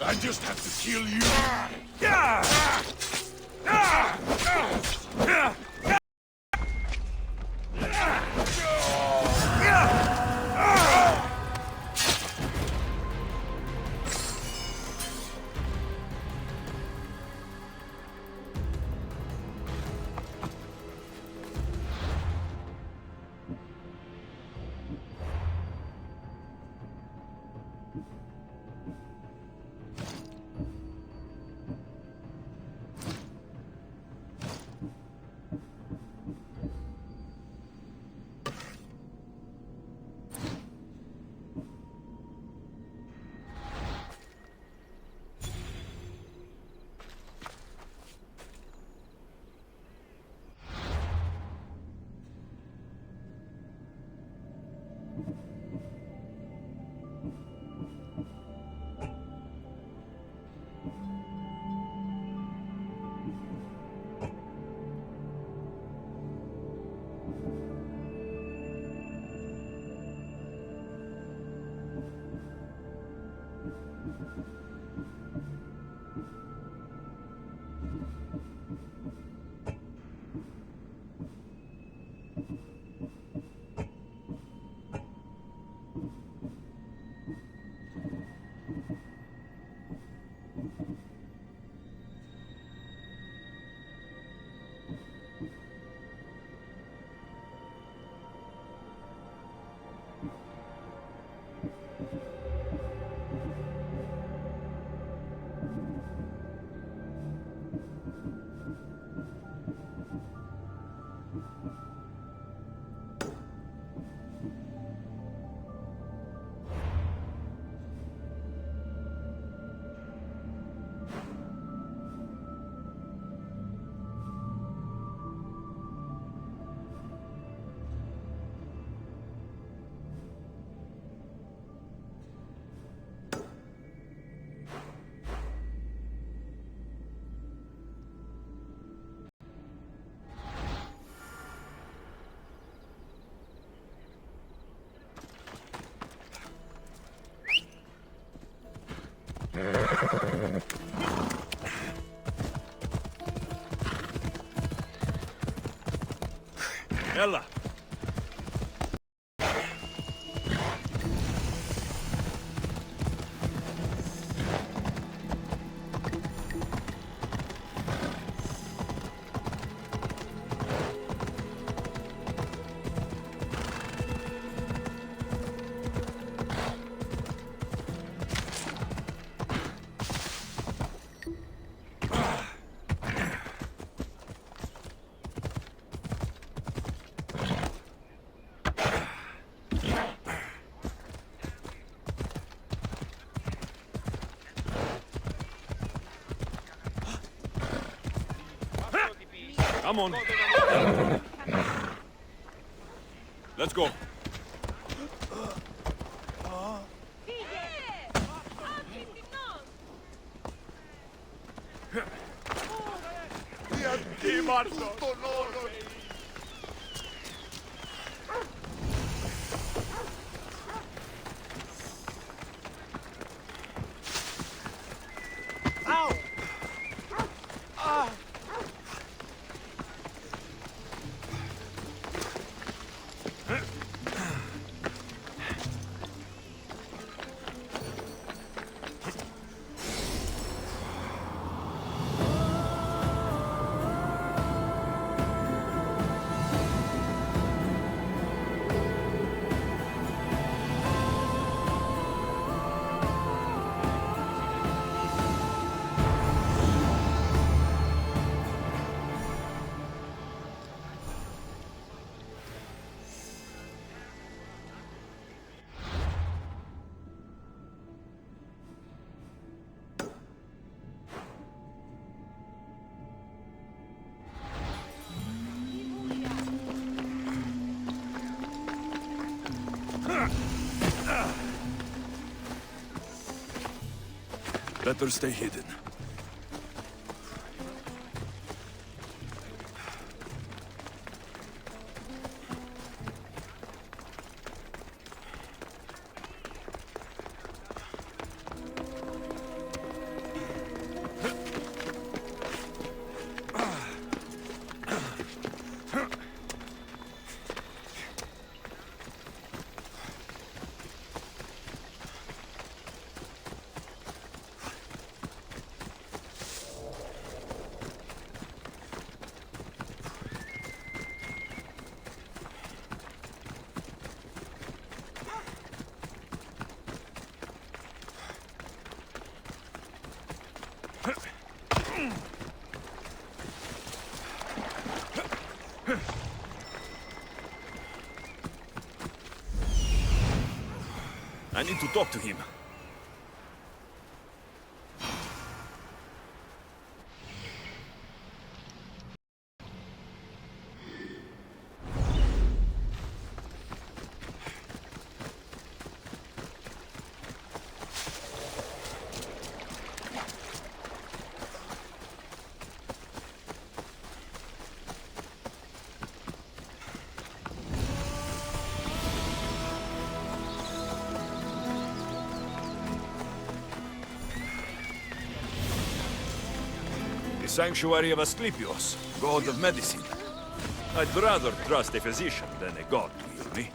I just have to kill you. Yalla. Come on. Let's go. Better stay hidden. I need to talk to him. The sanctuary of Asclepios, god of medicine. I'd rather trust a physician than a god to heal me.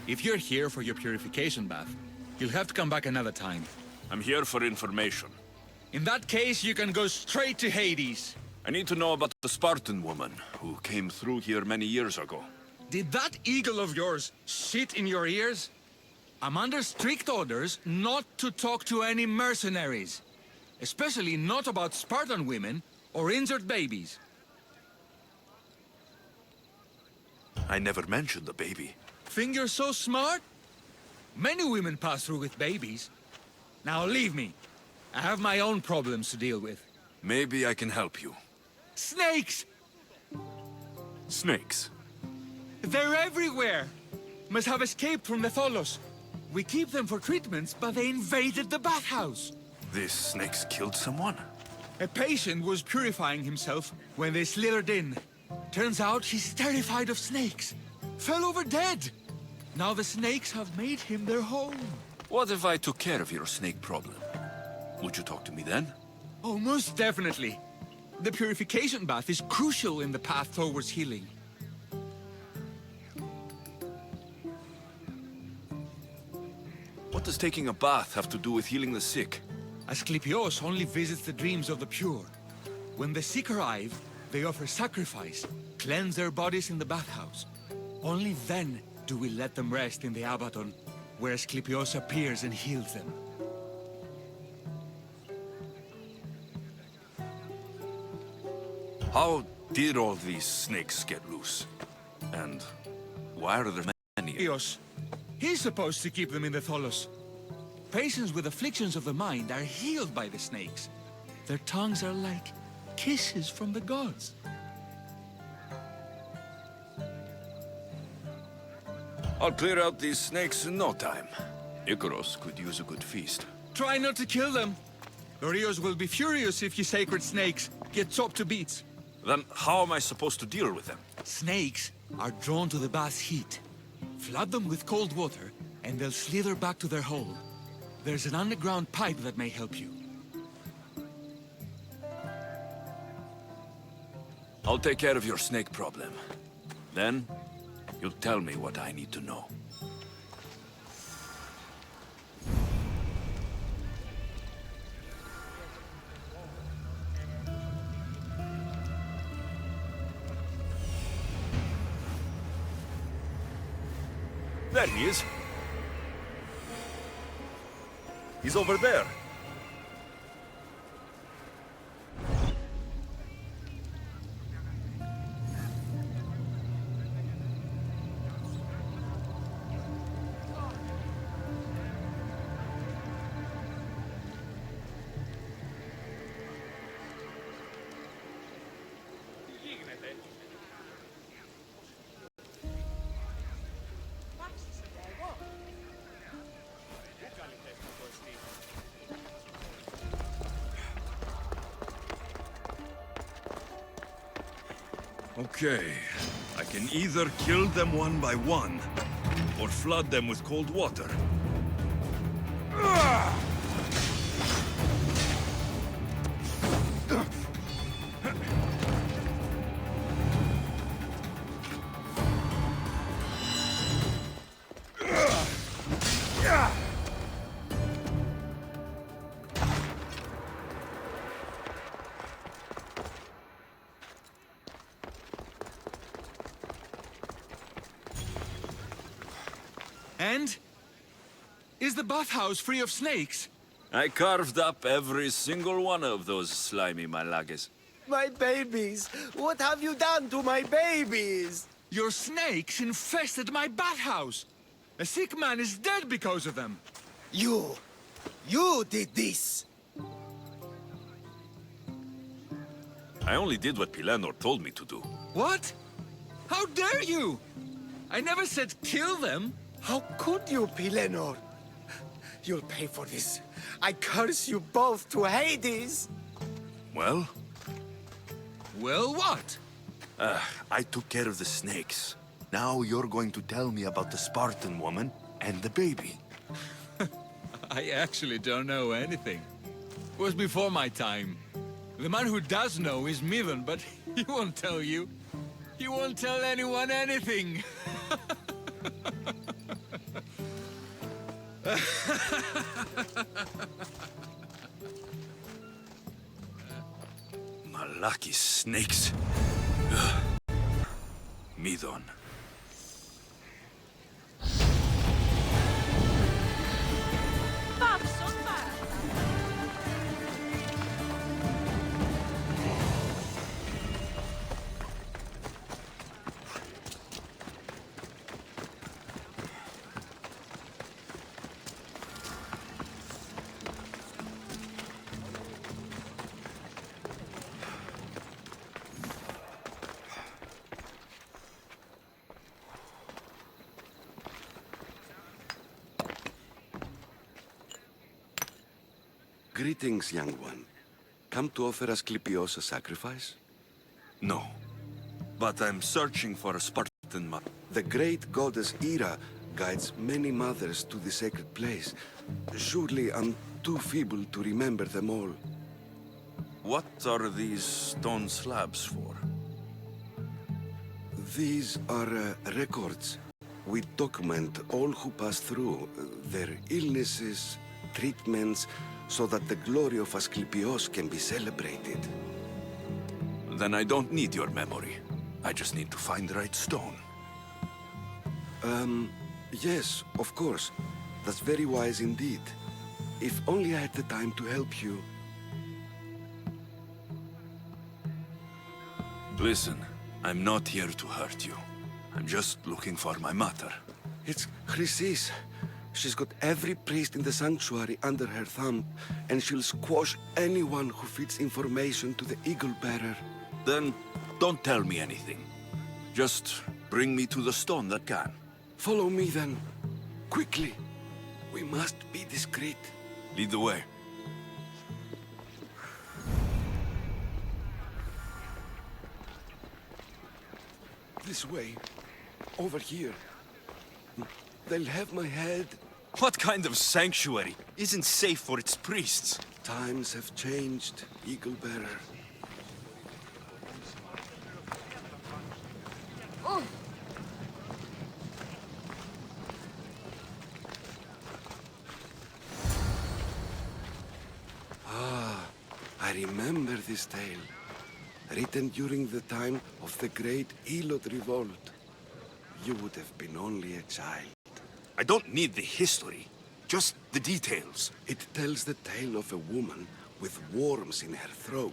If you're here for your purification bath, you'll have to come back another time. I'm here for information. In that case, you can go straight to Hades. I need to know about the Spartan woman who came through here many years ago. Did that eagle of yours shit in your ears? I'm under strict orders not to talk to any mercenaries. Especially not about Spartan women or injured babies. I never mentioned the baby. Think you're so smart? Many women pass through with babies. Now leave me. I have my own problems to deal with. Maybe I can help you. Snakes! Snakes? They're everywhere! Must have escaped from the Tholos. We keep them for treatments, but they invaded the bathhouse. These snakes killed someone? A patient was purifying himself when they slithered in. Turns out he's terrified of snakes. Fell over dead. Now the snakes have made him their home. What if I took care of your snake problem? Would you talk to me then? Oh, most definitely. The purification bath is crucial in the path towards healing. What does taking a bath have to do with healing the sick? Asclepios only visits the dreams of the pure. When the sick arrive, they offer sacrifice, cleanse their bodies in the bathhouse. Only then do we let them rest in the Abaton, where Asclepios appears and heals them. How did all these snakes get loose? And why are there many? Asclepios. He's supposed to keep them in the Tholos. Patients with afflictions of the mind are healed by the snakes. Their tongues are like kisses from the gods. I'll clear out these snakes in no time. Icaros could use a good feast. Try not to kill them. The Rios will be furious if you sacred snakes get chopped to bits. Then how am I supposed to deal with them? Snakes are drawn to the bath's heat. Flood them with cold water, and they'll slither back to their hole. There's an underground pipe that may help you. I'll take care of your snake problem. Then, you'll tell me what I need to know. There he is. He's over there. Okay. I can either kill them one by one, or flood them with cold water. And? Is the bathhouse free of snakes? I carved up every single one of those slimy malagas. My babies! What have you done to my babies? Your snakes infested my bathhouse! A sick man is dead because of them! You did this! I only did what Pilenor told me to do. What? How dare you? I never said kill them! How could you, Pilenor? You'll pay for this. I curse you both to Hades! Well? Well, what? I took care of the snakes. Now you're going to tell me about the Spartan woman and the baby. I actually don't know anything. It was before my time. The man who does know is Midon, but he won't tell you. He won't tell anyone anything. Malaki snakes. Midon. Greetings, young one. Come to offer Asclepios a sacrifice? No. But I'm searching for a Spartan mother. The great goddess Ira guides many mothers to the sacred place. Surely I'm too feeble to remember them all. What are these stone slabs for? These are records. We document all who pass through, their illnesses, treatments, so that the glory of Asclepios can be celebrated. Then I don't need your memory. I just need to find the right stone. Yes, of course. That's very wise indeed. If only I had the time to help you. Listen, I'm not here to hurt you. I'm just looking for my mother. It's Chrysis. She's got every priest in the sanctuary under her thumb, and she'll squash anyone who feeds information to the Eagle Bearer. Then don't tell me anything. Just bring me to the stone that can. Follow me then. Quickly. We must be discreet. Lead the way. This way. Over here. They'll have my head. What kind of sanctuary isn't safe for its priests? Times have changed, Eagle Bearer. Oh. I remember this tale. Written during the time of the great Elot revolt. You would have been only a child. I don't need the history, just the details. It tells the tale of a woman with worms in her throat.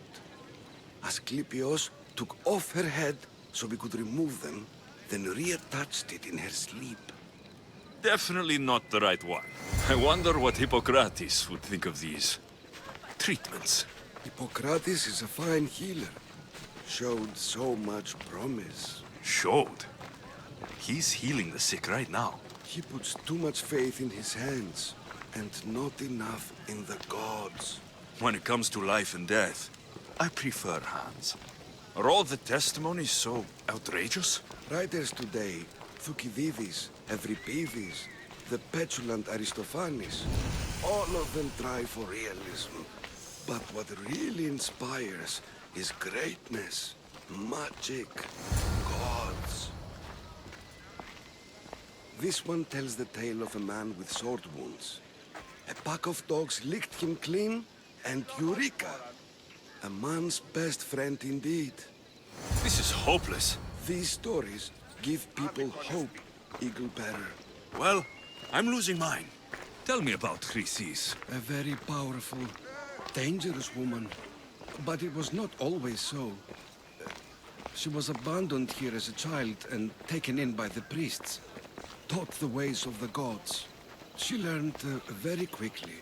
Asclepios took off her head so we could remove them, then reattached it in her sleep. Definitely not the right one. I wonder what Hippocrates would think of these treatments. Hippocrates is a fine healer. Showed so much promise. Showed? He's healing the sick right now. He puts too much faith in his hands, and not enough in the gods. When it comes to life and death, I prefer hands. Are all the testimonies so outrageous? Writers today, Thucydides, Euripides, the petulant Aristophanes, all of them try for realism. But what really inspires is greatness, magic, gods. This one tells the tale of a man with sword wounds. A pack of dogs licked him clean, and Eureka! A man's best friend indeed. This is hopeless. These stories give people hope, Eagle Bearer. Well, I'm losing mine. Tell me about Chrysis. A very powerful, dangerous woman. But it was not always so. She was abandoned here as a child and taken in by the priests. Taught the ways of the gods. She learned very quickly.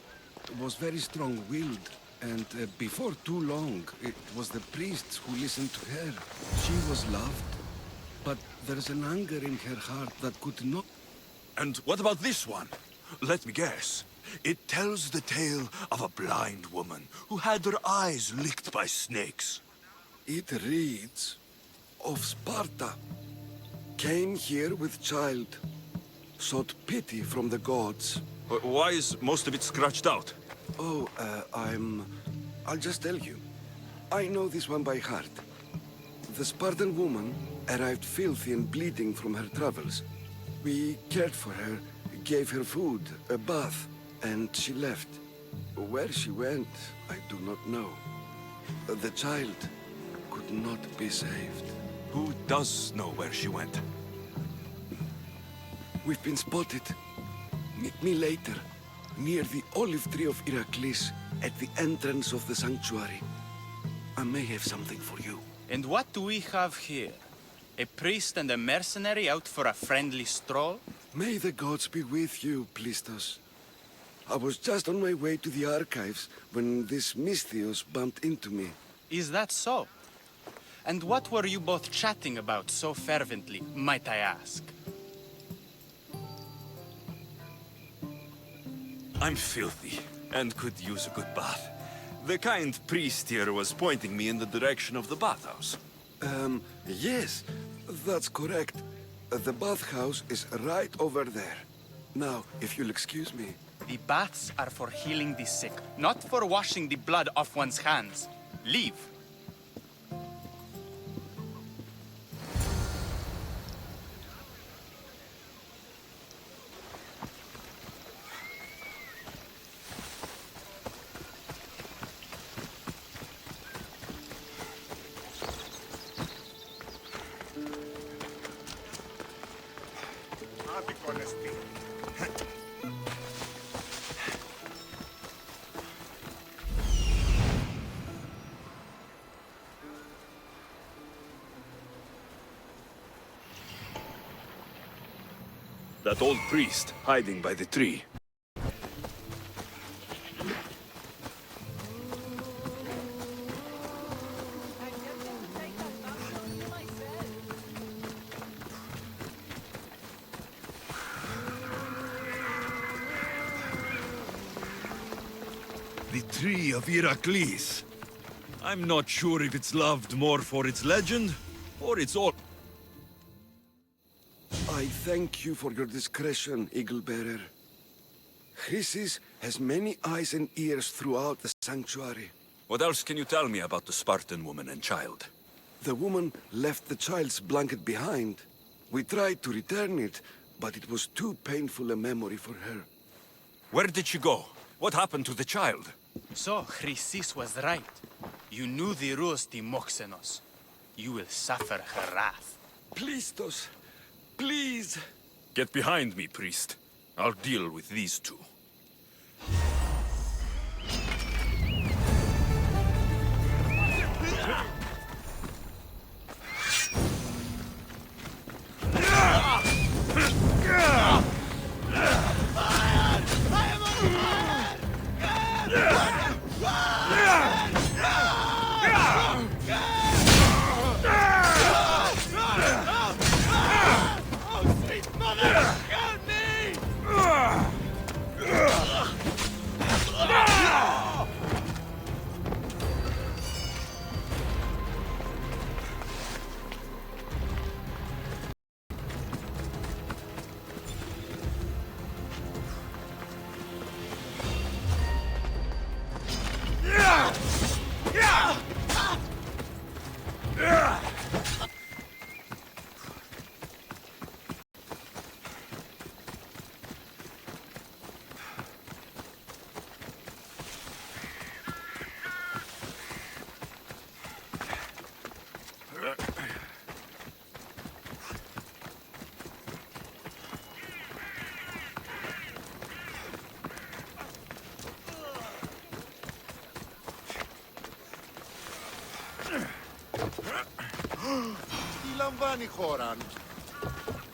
Was very strong-willed. And before too long, it was the priests who listened to her. She was loved. But there's an anger in her heart that could not... And what about this one? Let me guess. It tells the tale of a blind woman who had her eyes licked by snakes. It reads of Sparta. Came here with child. Sought pity from the gods. Why is most of it scratched out? Oh, I'll just tell you. I know this one by heart. The Spartan woman arrived filthy and bleeding from her travels. We cared for her, gave her food, a bath, and she left. Where she went, I do not know. The child could not be saved. Who does know where she went? We've been spotted. Meet me later, near the olive tree of Heracles, at the entrance of the sanctuary. I may have something for you. And what do we have here? A priest and a mercenary out for a friendly stroll? May the gods be with you, Priestess. I was just on my way to the archives when this Misthios bumped into me. Is that so? And what were you both chatting about so fervently, might I ask? I'm filthy. and could use a good bath. The kind priest here was pointing me in the direction of the bathhouse. Yes, that's correct. The bathhouse is right over there. Now, if you'll excuse me. The baths are for healing the sick, not for washing the blood off one's hands. Leave. That old priest, hiding by the tree. The tree of Heracles. I'm not sure if it's loved more for its legend, or its all. I thank you for your discretion, Eagle Bearer. Chrysis has many eyes and ears throughout the sanctuary. What else can you tell me about the Spartan woman and child? The woman left the child's blanket behind. We tried to return it, but it was too painful a memory for her. Where did she go? What happened to the child? So, Chrysis was right. You knew the rules, Timoxenos. You will suffer her wrath. Priestos, please. Get behind me, priest. I'll deal with these two.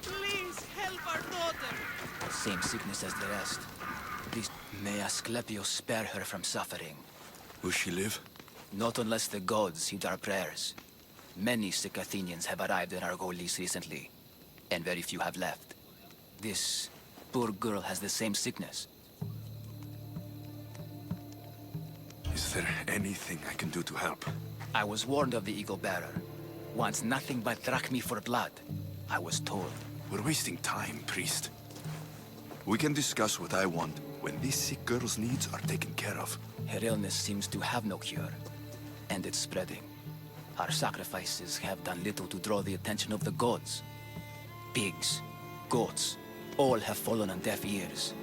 Please help our daughter. Same sickness as the rest. May Asclepius spare her from suffering. Will she live? Not unless the gods heed our prayers. Many sick Athenians have arrived in Argolis recently, and very few have left. This poor girl has the same sickness. Is there anything I can do to help? I was warned of the Eagle Bearer. Wants nothing but drachmi for blood. I was told. We're wasting time, priest. We can discuss what I want when these sick girl's needs are taken care of. Her illness seems to have no cure, and it's spreading. Our sacrifices have done little to draw the attention of the gods. Pigs, goats, all have fallen on deaf ears.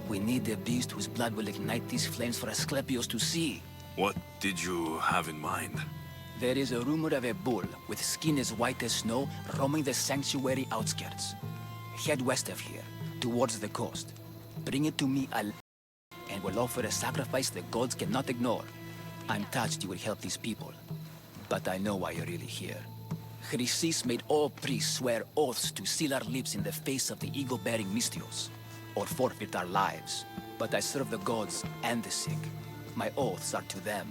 We need a beast whose blood will ignite these flames for Asclepius to see. What did you have in mind? There is a rumor of a bull with skin as white as snow roaming the sanctuary outskirts. Head west of here, towards the coast. Bring it to me and we'll offer a sacrifice the gods cannot ignore. I'm touched you will help these people, but I know why you're really here. Chrysis made all priests swear oaths to seal our lips in the face of the eagle-bearing Mystios, or forfeit our lives. But I serve the gods and the sick. My oaths are to them.